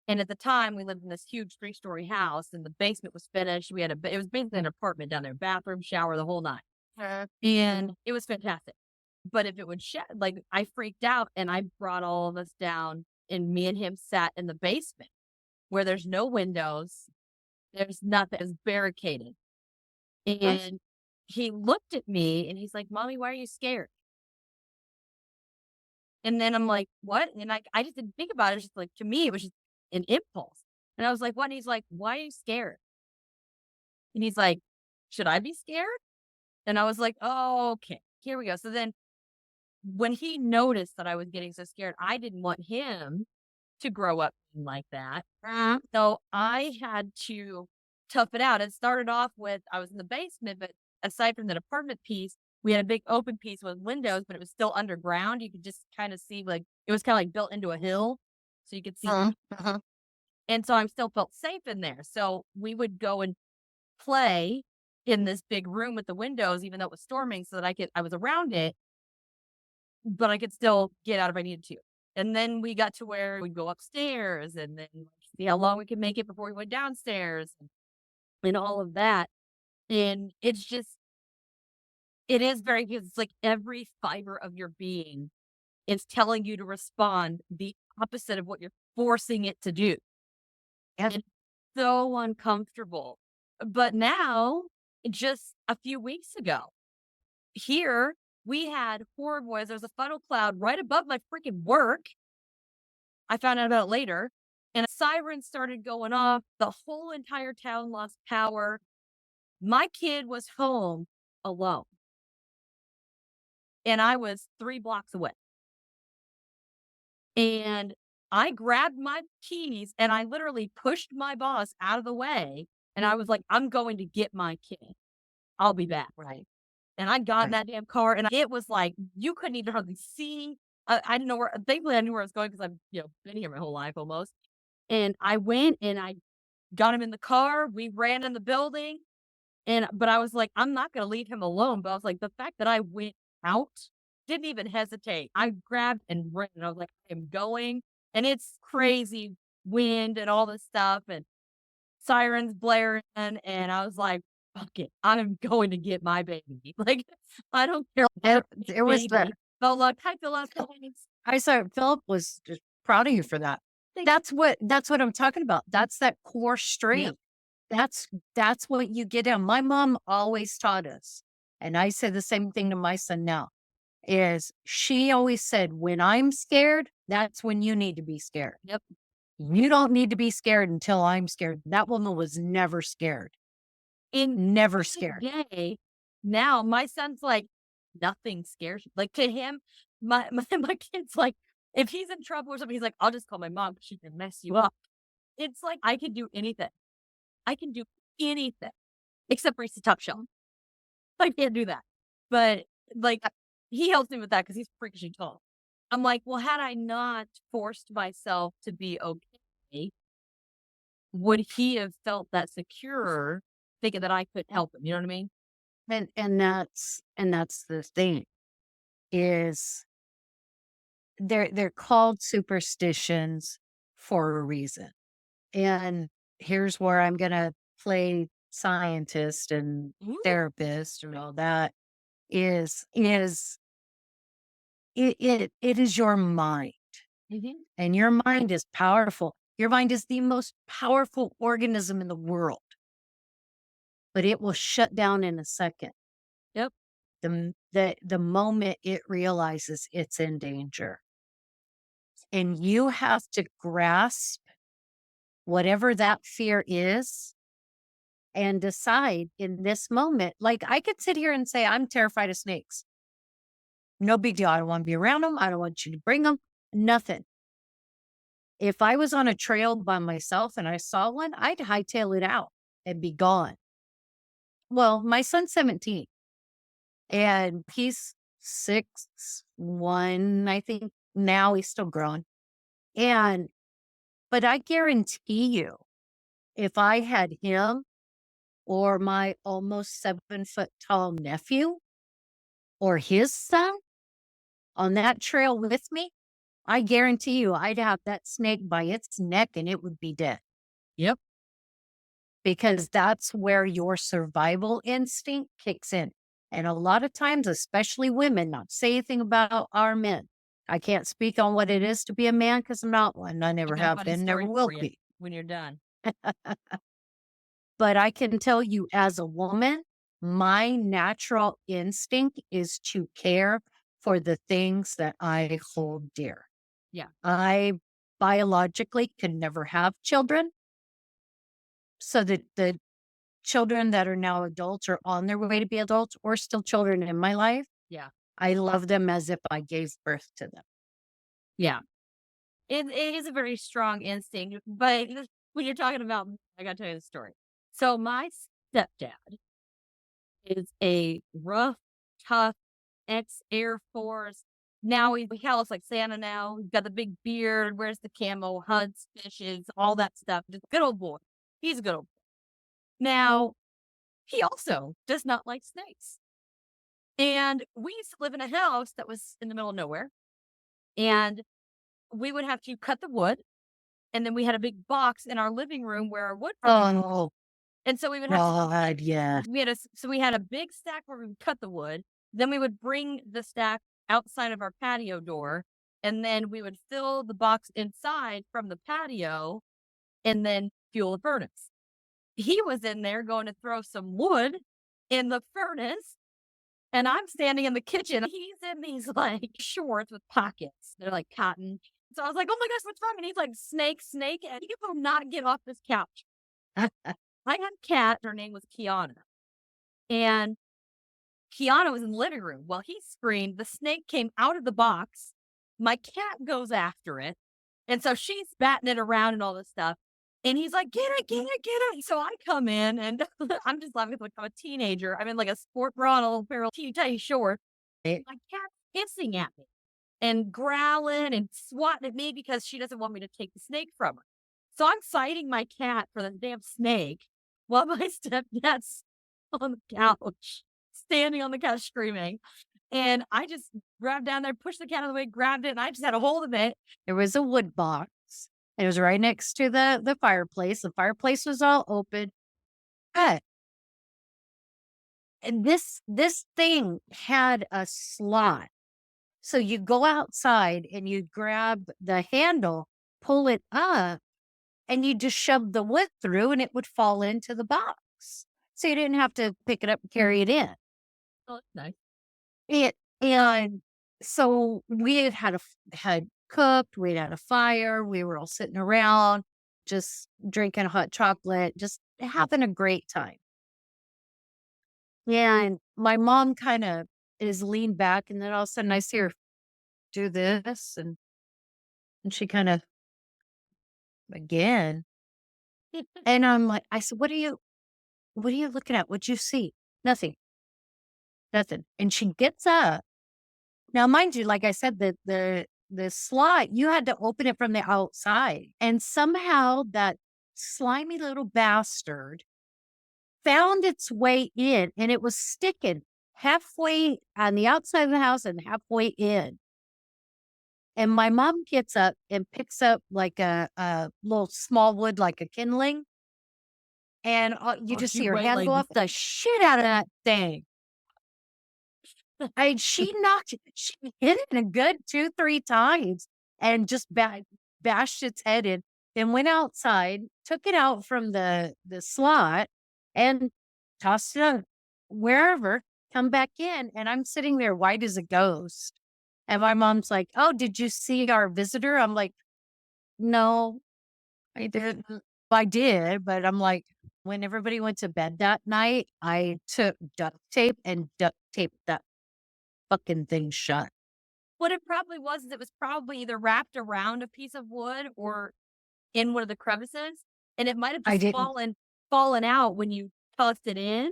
And at the time, we lived in this huge 3-story house and the basement was finished. It was basically an apartment down there, bathroom, shower, the whole nine. And it was fantastic. But if it would like I freaked out and I brought all of us down and me and him sat in the basement where there's no windows. There's nothing. It's barricaded. And he looked at me and he's like, "Mommy, why are you scared?" And then I'm like, "What?" And I just didn't think about it. It's just like, to me, it was just an impulse. And I was like, "What?" And he's like, "Why are you scared?" And he's like, "Should I be scared?" And I was like, "Oh, okay, here we go." So then when he noticed that I was getting so scared, I didn't want him to grow up like that. So I had to tough it out. It started off with I was in the basement, but aside from that apartment piece, we had a big open piece with windows, but it was still underground. You could just kind of see, like, it was kind of like built into a hill. So you could see. And so I still felt safe in there. So we would go and play in this big room with the windows, even though it was storming, so that I was around it, but I could still get out if I needed to. And then we got to where we'd go upstairs and then see how long we could make it before we went downstairs and all of that. And it's just, It is very, because it's like every fiber of your being is telling you to respond the opposite of what you're forcing it to do. Yes. It's so uncomfortable. But now, just a few weeks ago, here we had horrible as there's a funnel cloud right above my freaking work. I found out about it later. And a siren started going off. The whole entire town lost power. My kid was home alone. And I was 3 blocks away. And I grabbed my keys and I literally pushed my boss out of the way. And I was like, I'm going to get my kid. I'll be back. Right. And I got in Right. that damn car and it was like, you couldn't even hardly see. I didn't know where, thankfully I knew where I was going because I've, been here my whole life almost. And I went and I got him in the car. We ran in the building. But I was like, I'm not going to leave him alone. But I was like, the fact that I went out, didn't even hesitate. I grabbed and ran. And I was like, I'm going. And it's crazy wind and all this stuff and sirens blaring. And I was like, fuck it. I'm going to get my baby. Like, I don't care. It was the, But look, I feel like I saw Philip was just proud of you for that. That's what I'm talking about. That's that core strength. That's what you get in. My mom always taught us, and I say the same thing to my son now, is she always said, when I'm scared, that's when you need to be scared. Yep. You don't need to be scared until I'm scared. That woman was never scared. Never scared. Yay. Now my son's like, nothing scares you. Like to him, my kid's like, if he's in trouble or something, he's like, I'll just call my mom. She can mess you up. It's like, I can do anything. I can do anything except reach the top shelf. I can't do that. But like, he helps me with that because he's freakishly tall. I'm like, well, had I not forced myself to be okay, would he have felt that secure thinking that I could help him? You know what I mean? And that's the thing, is they're called superstitions for a reason. And here's where I'm gonna play scientist and Ooh. therapist and all that, is it is your mind. Mhm. And your mind is powerful. Your mind is the most powerful organism in the world, but it will shut down in a second. Yep. The moment it realizes it's in danger. And you have to grasp whatever that fear is and decide in this moment. Like, I could sit here and say, I'm terrified of snakes. No big deal. I don't want to be around them. I don't want you to bring them. Nothing. If I was on a trail by myself and I saw one, I'd hightail it out and be gone. Well, my son's 17 and he's 6'1", I think. Now he's still growing. But I guarantee you, if I had him or my almost 7-foot tall nephew or his son on that trail with me, I guarantee you I'd have that snake by its neck and it would be dead. Yep. Because that's where your survival instinct kicks in. And a lot of times, especially women, not to say anything about our men. I can't speak on what it is to be a man because I'm not one. I never I got a have funny been, never story will for you be. when you're done. But I can tell you, as a woman, my natural instinct is to care for the things that I hold dear. Yeah. I biologically can never have children. So the children that are now adults or on their way to be adults or still children in my life, Yeah. I love them as if I gave birth to them. Yeah. It is a very strong instinct, but when you're talking about, I got to tell you the story. So my stepdad is a rough, tough ex-Air Force. Now he looks like Santa now. He's got the big beard, wears the camo, hunts, fishes, all that stuff. Just good old boy. He's a good old boy. Now, he also does not like snakes. And we used to live in a house that was in the middle of nowhere. And we would have to cut the wood. And then we had a big box in our living room where our wood. Oh, And so we would have God, yeah. we had a big stack where we would cut the wood. Then we would bring the stack outside of our patio door, and then we would fill the box inside from the patio and then fuel the furnace. He was in there going to throw some wood in the furnace, and I'm standing in the kitchen. He's in these like shorts with pockets. They're like cotton. So I was like, oh my gosh, what's wrong? And he's like, snake, snake. And he will not get off this couch. I had a cat. Her name was Kiana. And Kiana was in the living room. Well, he screamed. The snake came out of the box. My cat goes after it. And so she's batting it around and all this stuff. And he's like, get it, get it, get it. So I come in and I'm just laughing like I'm a teenager. I'm in like a sport bra and a little pair of teeny tiny shorts. My cat's hissing at me and growling and swatting at me because she doesn't want me to take the snake from her. So I'm fighting my cat for the damn snake while my stepdad's on the couch, standing on the couch screaming. And I just grabbed down there, pushed the cat out of the way, grabbed it, and I just had a hold of it. There was a wood box. It was right next to the fireplace. The fireplace was all open. But and this thing had a slot. So you go outside and you grab the handle, pull it up, and you just shove the wood through and it would fall into the box. So you didn't have to pick it up and carry it in. Oh, that's nice. And so we had cooked, we'd had a fire, we were all sitting around, just drinking hot chocolate, just having a great time. And my mom kind of is leaned back, and then all of a sudden I see her do this, and she kind of again. And I'm like, I said, what are you looking at? What'd you see? Nothing. Nothing. And she gets up. Now, mind you, like I said, the slot, you had to open it from the outside. And somehow that slimy little bastard found its way in, and it was sticking halfway on the outside of the house and halfway in. And my mom gets up and picks up like a little small wood, like a kindling. And you just see her hand go up the shit out of that thing. And she hit it a good 2-3 times and just bashed its head in. Then went outside, took it out from the slot and tossed it out wherever, come back in. And I'm sitting there white as a ghost. And my mom's like, oh, did you see our visitor? I'm like, no, I didn't. I did, but I'm like, when everybody went to bed that night, I took duct tape and duct taped that fucking thing shut. What it probably was is it was probably either wrapped around a piece of wood or in one of the crevices, and it might have just fallen out when you tossed it in.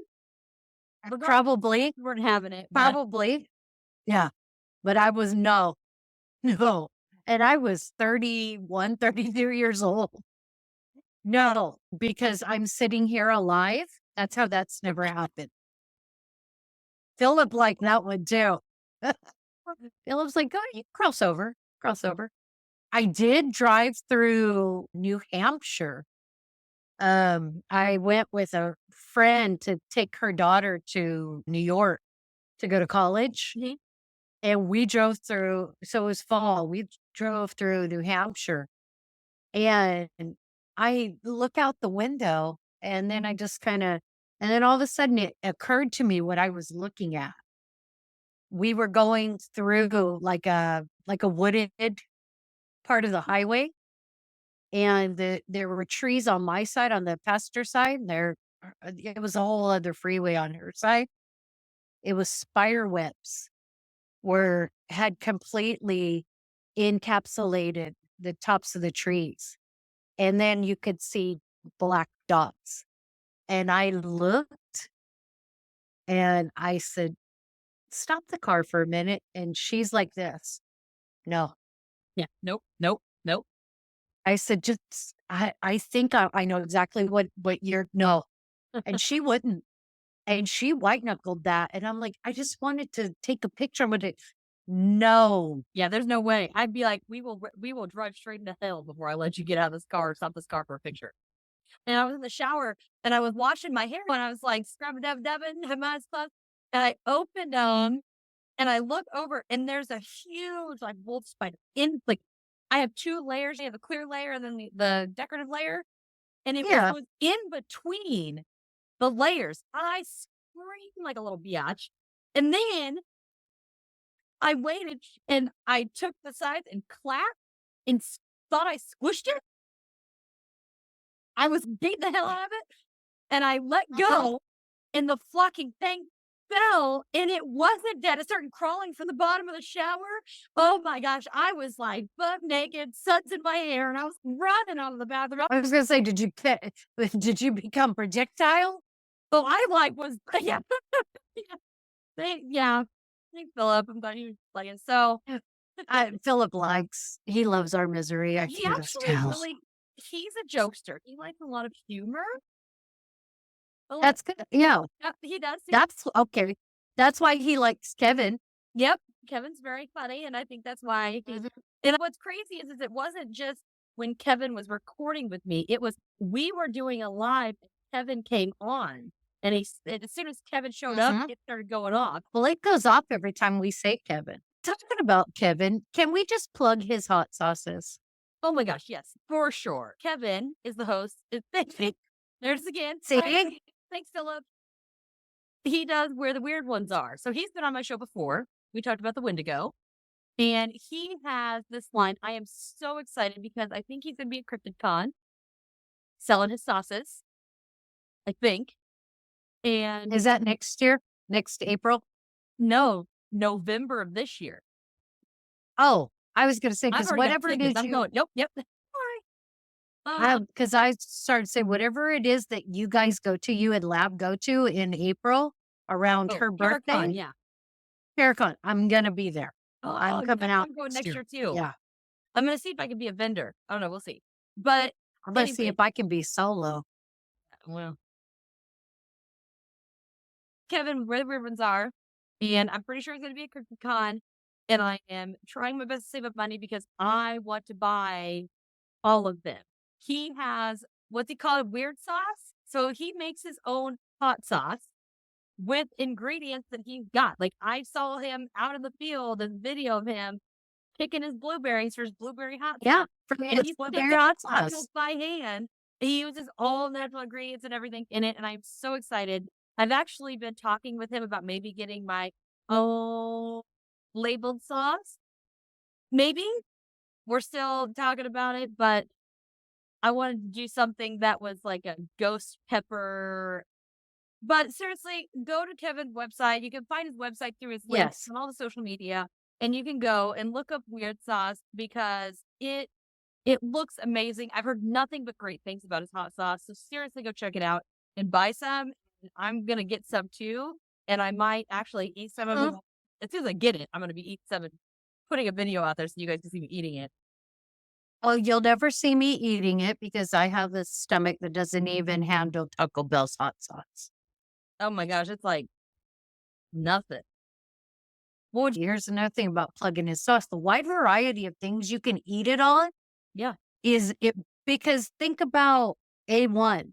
Probably. We weren't having it. Probably. Yeah. But I was no. And I was 31, 32 years old. No, because I'm sitting here alive. That's how that's never happened. Philip liked that one too. Philip's like, go ahead, crossover. I did drive through New Hampshire. I went with a friend to take her daughter to New York to go to college. Mm-hmm. And we drove through, so it was fall. We drove through New Hampshire. And I look out the window and then I just and then all of a sudden it occurred to me what I was looking at. We were going through like a wooded part of the highway. And there were trees on my side, on the passenger side. It was a whole other freeway on her side. It was spider webs had completely encapsulated the tops of the trees. And then you could see black dots. And I looked and I said, stop the car for a minute. And she's like this. No. Yeah. Nope. I said, just, I think I know exactly what you're, no. And she wouldn't. And she white knuckled that. And I'm like, I just wanted to take a picture with it. No. Yeah, there's no way. I'd be like, we will drive straight into hell before I let you get out of this car or stop this car for a picture. And I was in the shower and I was washing my hair and I was like, scrub Devin, and I opened them And I look over and there's a huge like wolf spider in like I have 2 layers. I have a clear layer and then the decorative layer. And it Yeah. was in between the layers. I screamed like a little biatch. And then I waited and I took the sides and clapped and thought I squished it. I was beating the hell out of it. And I let go and the fucking thing fell and it wasn't dead. It started crawling from the bottom of the shower. Oh my gosh. I was like butt naked, suds in my hair, and I was running out of the bathroom. I was going to say, did you become projectile? So I like was, yeah. Yeah. Thank Philip. I'm glad he was playing. So Philip he loves our misery. I he can just actually tell. really, he's a jokester. He likes a lot of humor. That's good. Yeah, Yeah, he does. that's okay. That's why he likes Kevin. Yep. Kevin's very funny. And I think that's why. And what's crazy is it wasn't just when Kevin was recording with me. It was, we were doing a live and Kevin came on. And as soon as Kevin showed up, it started going off. Well, it goes off every time we say Kevin. Talking about Kevin, can we just plug his hot sauces? Oh my gosh, yes, for sure. Kevin is the host. There's again. See? Thanks, Philip. He does Where the Weird Ones Are. So he's been on my show before. We talked about the Wendigo. And he has this line. I am so excited because I think he's going to be at CryptidCon selling his sauces, I think. And Is that next year? Next April? no, November of this year. Oh, I was going to say, I've because already got whatever it tickets. is I'm going. Yep. All right. because I started to say, whatever it is that you guys go to, you and Lab go to in April around her birthday. Paracon, yeah. Paracon. I'm going to be there. Oh, I'm coming out I'm going next year too. Yeah. I'm going to see if I can be a vendor. I don't know. We'll see. But I'm going to see anyway. if I can be solo. Well, Kevin, Where the Weird Ones Are, and I'm pretty sure it's going to be a CryptidCon, and I am trying my best to save up money because I want to buy all of them. He has what's he called, weird sauce. So he makes his own hot sauce with ingredients that he's got. Like I saw him out in the field, a video of him picking his blueberries for his blueberry hot sauce. Yeah, And he's blueberry hot picking sauce. by hand. He uses all natural ingredients and everything in it, and I'm so excited. I've actually been talking with him about maybe getting my own labeled sauce. Maybe. We're still talking about it, but I wanted to do something that was like a ghost pepper. But seriously, go to Kevin's website. You can find his website through his links on all the social media. And you can go and look up weird sauce because it looks amazing. I've heard nothing but great things about his hot sauce. So seriously, go check it out and buy some. I'm going to get some too. And I might actually eat some of it. As soon as I get it, I'm going to be eating some and putting a video out there so you guys can see me eating it. Oh, you'll never see me eating it because I have a stomach that doesn't even handle Taco Bell's hot sauce. Oh my gosh, it's like nothing. Well, here's another thing about plugging his sauce. The wide variety of things you can eat it on. Yeah. Is it because think about A1.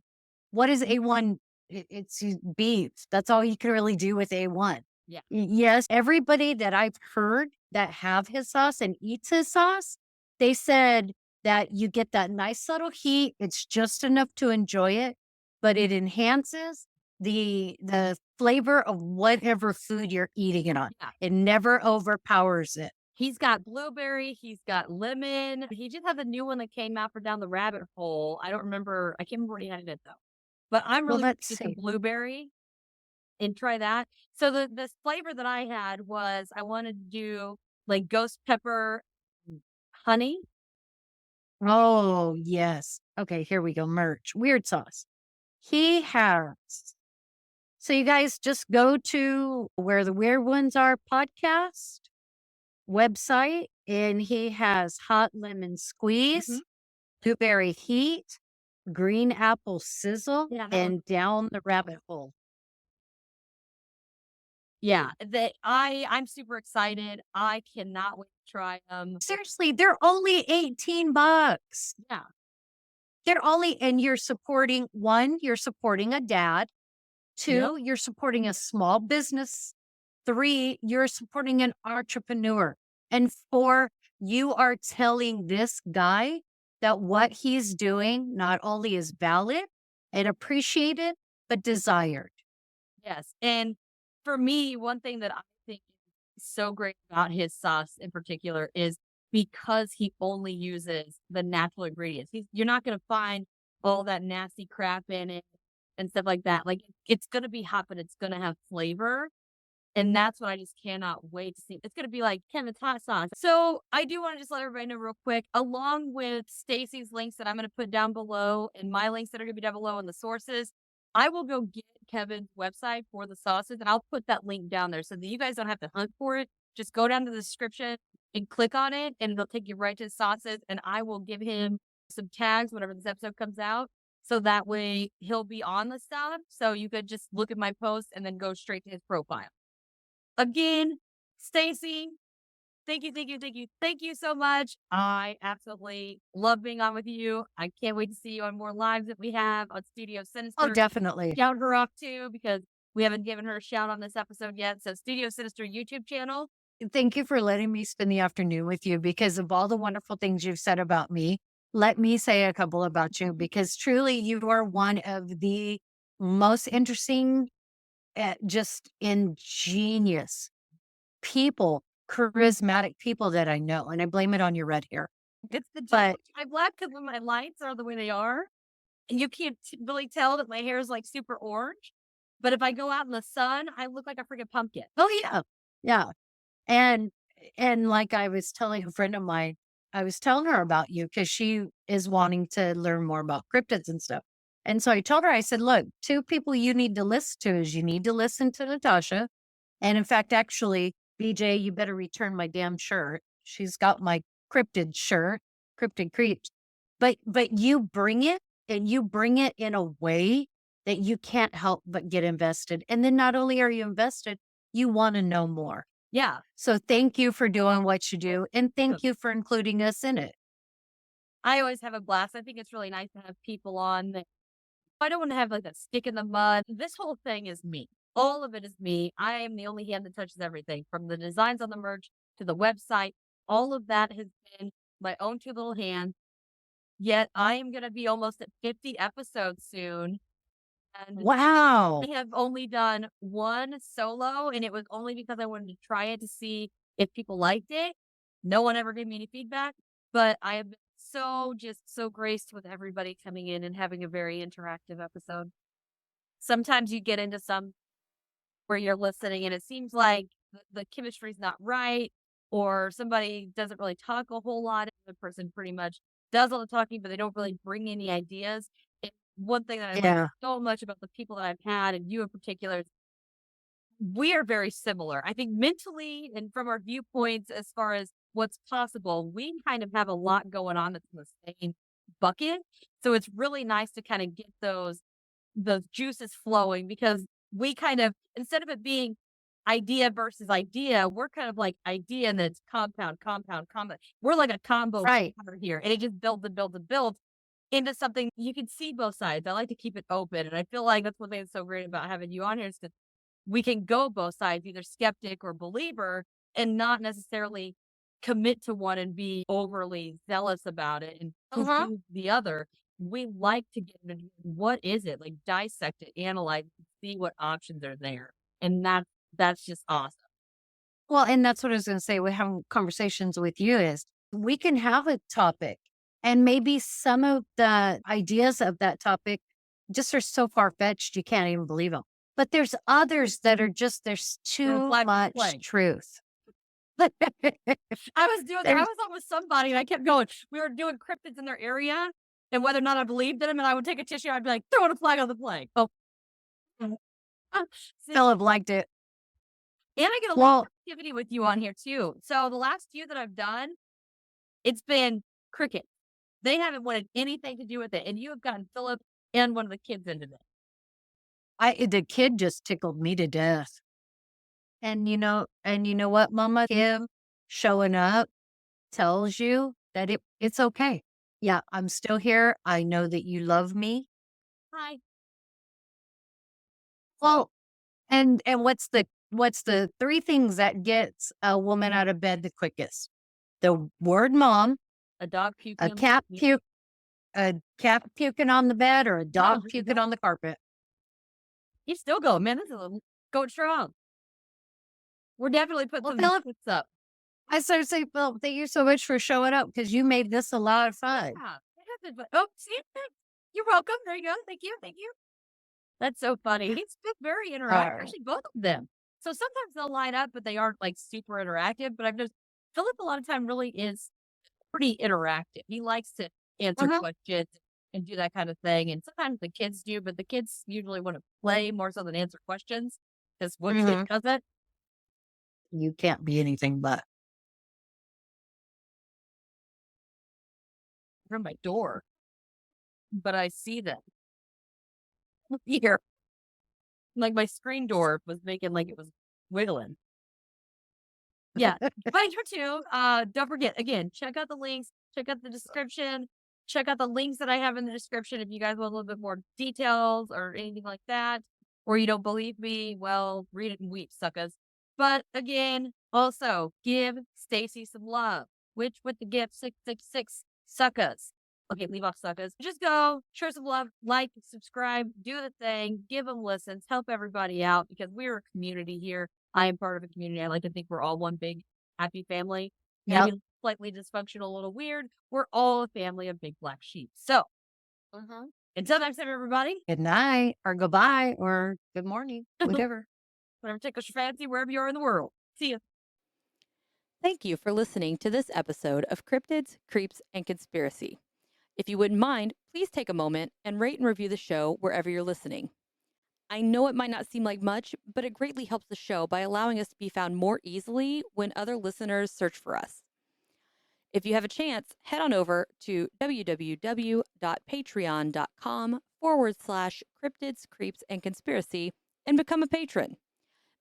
What is A1? It's beef. That's all you can really do with A1. Yeah. Yes. Everybody that I've heard that have his sauce and eats his sauce, they said that you get that nice subtle heat. It's just enough to enjoy it, but it enhances the flavor of whatever food you're eating it on. Yeah. It never overpowers it. He's got blueberry. He's got lemon. He just had the new one that came out for Down the Rabbit Hole. I can't remember what he had in it though. But I'm really interested in blueberry and try that. So the flavor that I had was I wanted to do like ghost pepper honey. Oh, yes. Okay, here we go. Merch. Weird sauce. He has. So you guys just go to Where the Weird Ones Are podcast website, and he has hot lemon squeeze, blueberry heat, green apple sizzle, and down the rabbit hole. Yeah, I'm super excited. I cannot wait to try them. Seriously, they're only $18. Yeah. They're only, and you're supporting one, you're supporting a dad. Two, you're supporting a small business 3, you're supporting an entrepreneur. And 4, you are telling this guy that what he's doing not only is valid and appreciated, but desired. Yes. And for me, one thing that I think is so great about his sauce in particular is because he only uses the natural ingredients. You're not going to find all that nasty crap in it and stuff like that. Like it's going to be hot, but it's going to have flavor. And that's what I just cannot wait to see. It's gonna be like Kevin's hot sauce. So I do want to just let everybody know real quick, along with Stacey's links that I'm gonna put down below and my links that are gonna be down below and the sources, I will go get Kevin's website for the sauces and I'll put that link down there so that you guys don't have to hunt for it. Just go down to the description and click on it and it'll take you right to the sauces and I will give him some tags whenever this episode comes out. So that way he'll be on the stuff. So you could just look at my post and then go straight to his profile. Again, Stacey, thank you so much. I absolutely love being on with you. I can't wait to see you on more lives that we have on Studio Sinister. Oh, definitely. Shout her off too, because we haven't given her a shout on this episode yet. So Studio Sinister YouTube channel. Thank you for letting me spend the afternoon with you because of all the wonderful things you've said about me. Let me say a couple about you because truly you are one of the most interesting, just ingenious people, charismatic people that I know. And I blame it on your red hair. It's the But I'm black because my lights are the way they are. And you can't really tell that my hair is like super orange. But if I go out in the sun, I look like a freaking pumpkin. oh yeah. Yeah. And like I was telling a friend of mine, I was telling her about you because she is wanting to learn more about cryptids and stuff. And so I told her, I said, look, 2 people you need to listen to is you need to listen to Natasha. And in fact, actually, BJ, you better return my damn shirt. She's got my cryptid shirt, cryptid creeps. But you bring it and you bring it in a way that you can't help but get invested. And then not only are you invested, you want to know more. Yeah. So thank you for doing what you do. And thank you for including us in it. I always have a blast. I think it's really nice to have people on that. I don't want to have like that stick in the mud. This whole thing is me. All of it is me. I am the only hand that touches everything from the designs on the merch to the website. All of that has been my own 2 little hands. Yet I am going to be almost at 50 episodes soon. And Wow. I have only done 1 solo, and it was only because I wanted to try it to see if people liked it. No one ever gave me any feedback, but I have been so graced with everybody coming in and having a very interactive episode. Sometimes you get into some where you're listening and it seems like the chemistry's not right, or somebody doesn't really talk a whole lot. The person pretty much does all the talking, but they don't really bring any ideas. And one thing that I like so much about the people that I've had, and you in particular, is we are very similar. I think mentally and from our viewpoints as far as what's possible, we kind of have a lot going on that's in the same bucket. So it's really nice to kind of get those juices flowing because we kind of, instead of it being idea versus idea, we're kind of like idea and then it's compound. We're like a combo here. And it just builds and builds and builds into something you can see both sides. I like to keep it open. And I feel like that's one thing that's so great about having you on here is that we can go both sides, either skeptic or believer, and not necessarily commit to one and be overly zealous about it and poo-poo the other. We like to get into what is it, like dissect it, analyze, see what options are there. And that's just awesome. Well, and that's what I was going to say. We're having conversations with you is we can have a topic and maybe some of the ideas of that topic just are so far-fetched you can't even believe them. But there's others that are just, there's too much truth. I was on with somebody and I kept going. We were doing cryptids in their area and whether or not I believed in them, and I would take a tissue, I'd be like, throwing a flag on the flag. Oh. Philip liked it. And I get a lot of activity with you on here too. So the last few that I've done, it's been cricket. They haven't wanted anything to do with it. And you have gotten Philip and one of the kids into this. The kid just tickled me to death. And you know what, Mama Kim showing up tells you that it's okay. Yeah, I'm still here. I know that you love me. Hi. Well, and what's the what's the 3 things that gets a woman out of bed the quickest? The word mom, A dog a puking. cat puking on the bed, or a No, dog just a puking dog. on the carpet. He's still going, man. This is going strong. We're definitely putting Well, some Philip, clips up. I started to say, "Well, thank you so much for showing up because you made this a lot of fun." Yeah, it happened, but oh, see, you're welcome. There you go. Thank you. Thank you. That's so funny. He's been very interactive. Alright. Actually, both of them. So sometimes they'll line up, but they aren't like super interactive. But I've just Philip a lot of time really is pretty interactive. He likes to answer Uh-huh. questions and do that kind of thing. And sometimes the kids do, but the kids usually want to play more so than answer questions because what kid Mhm. doesn't? You can't be anything but. From my door, but I see them here. Like my screen door was making like it was wiggling. Yeah. Find her too. Don't forget, again, check out the links, check out the description, check out the links that I have in the description if you guys want a little bit more details or anything like that. Or you don't believe me, well, read it and weep, suckers. But again, also give Stacey some love. Which with the gift 666 suckers. Okay, leave off suckers. Just go, share some love, like, subscribe, do the thing, give them listens, help everybody out because we're a community here. I am part of a community. I like to think we're all one big happy family. Yep. Maybe slightly dysfunctional, a little weird. We're all a family of big black sheep. So until next time, everybody, Good night, or goodbye, or good morning, whatever. whatever tickles your fancy, wherever you are in the world. See you. Thank you for listening to this episode of Cryptids, Creeps, and Conspiracy. If you wouldn't mind, please take a moment and rate and review the show wherever you're listening. I know it might not seem like much, but it greatly helps the show by allowing us to be found more easily when other listeners search for us. If you have a chance, head on over to www.patreon.com/cryptids, creeps, and conspiracy and become a patron.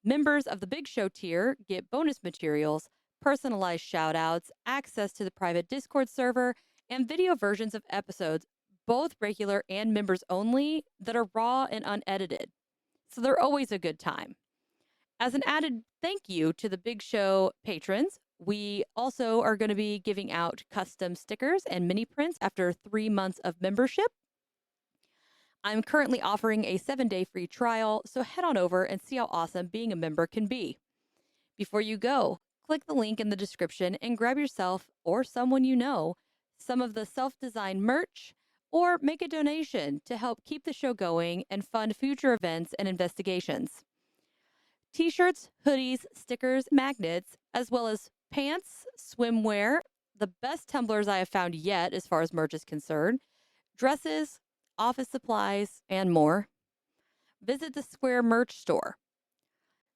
Members of the Big Show tier get bonus materials, personalized shout-outs, access to the private Discord server, and video versions of episodes, both regular and members only, that are raw and unedited. So they're always a good time. As an added thank you to the Big Show patrons, we also are going to be giving out custom stickers and mini prints after 3 months of membership. I'm currently offering a 7-day free trial, so head on over and see how awesome being a member can be. Before you go, click the link in the description and grab yourself or someone you know some of the self-designed merch, or make a donation to help keep the show going and fund future events and investigations. T-shirts, hoodies, stickers, magnets, as well as pants, swimwear, the best tumblers I have found yet as far as merch is concerned, dresses, office supplies, and more. Visit the Square merch store.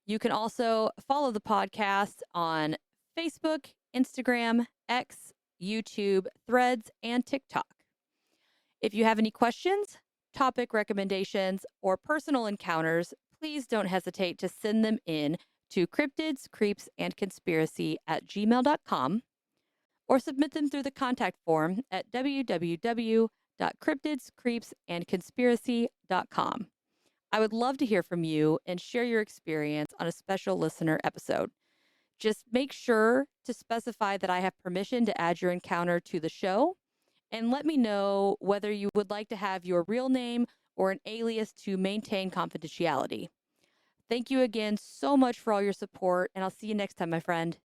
You can also follow the podcast on Facebook, Instagram, X, YouTube, Threads, and TikTok. If you have any questions, topic recommendations, or personal encounters, please don't hesitate to send them in to cryptidscreepsandconspiracy@gmail.com or submit them through the contact form at www.cryptidscreepsandconspiracy.com. I would love to hear from you and share your experience on a special listener episode. Just make sure to specify that I have permission to add your encounter to the show, and let me know whether you would like to have your real name or an alias to maintain confidentiality. Thank you again so much for all your support, and I'll see you next time, my friend.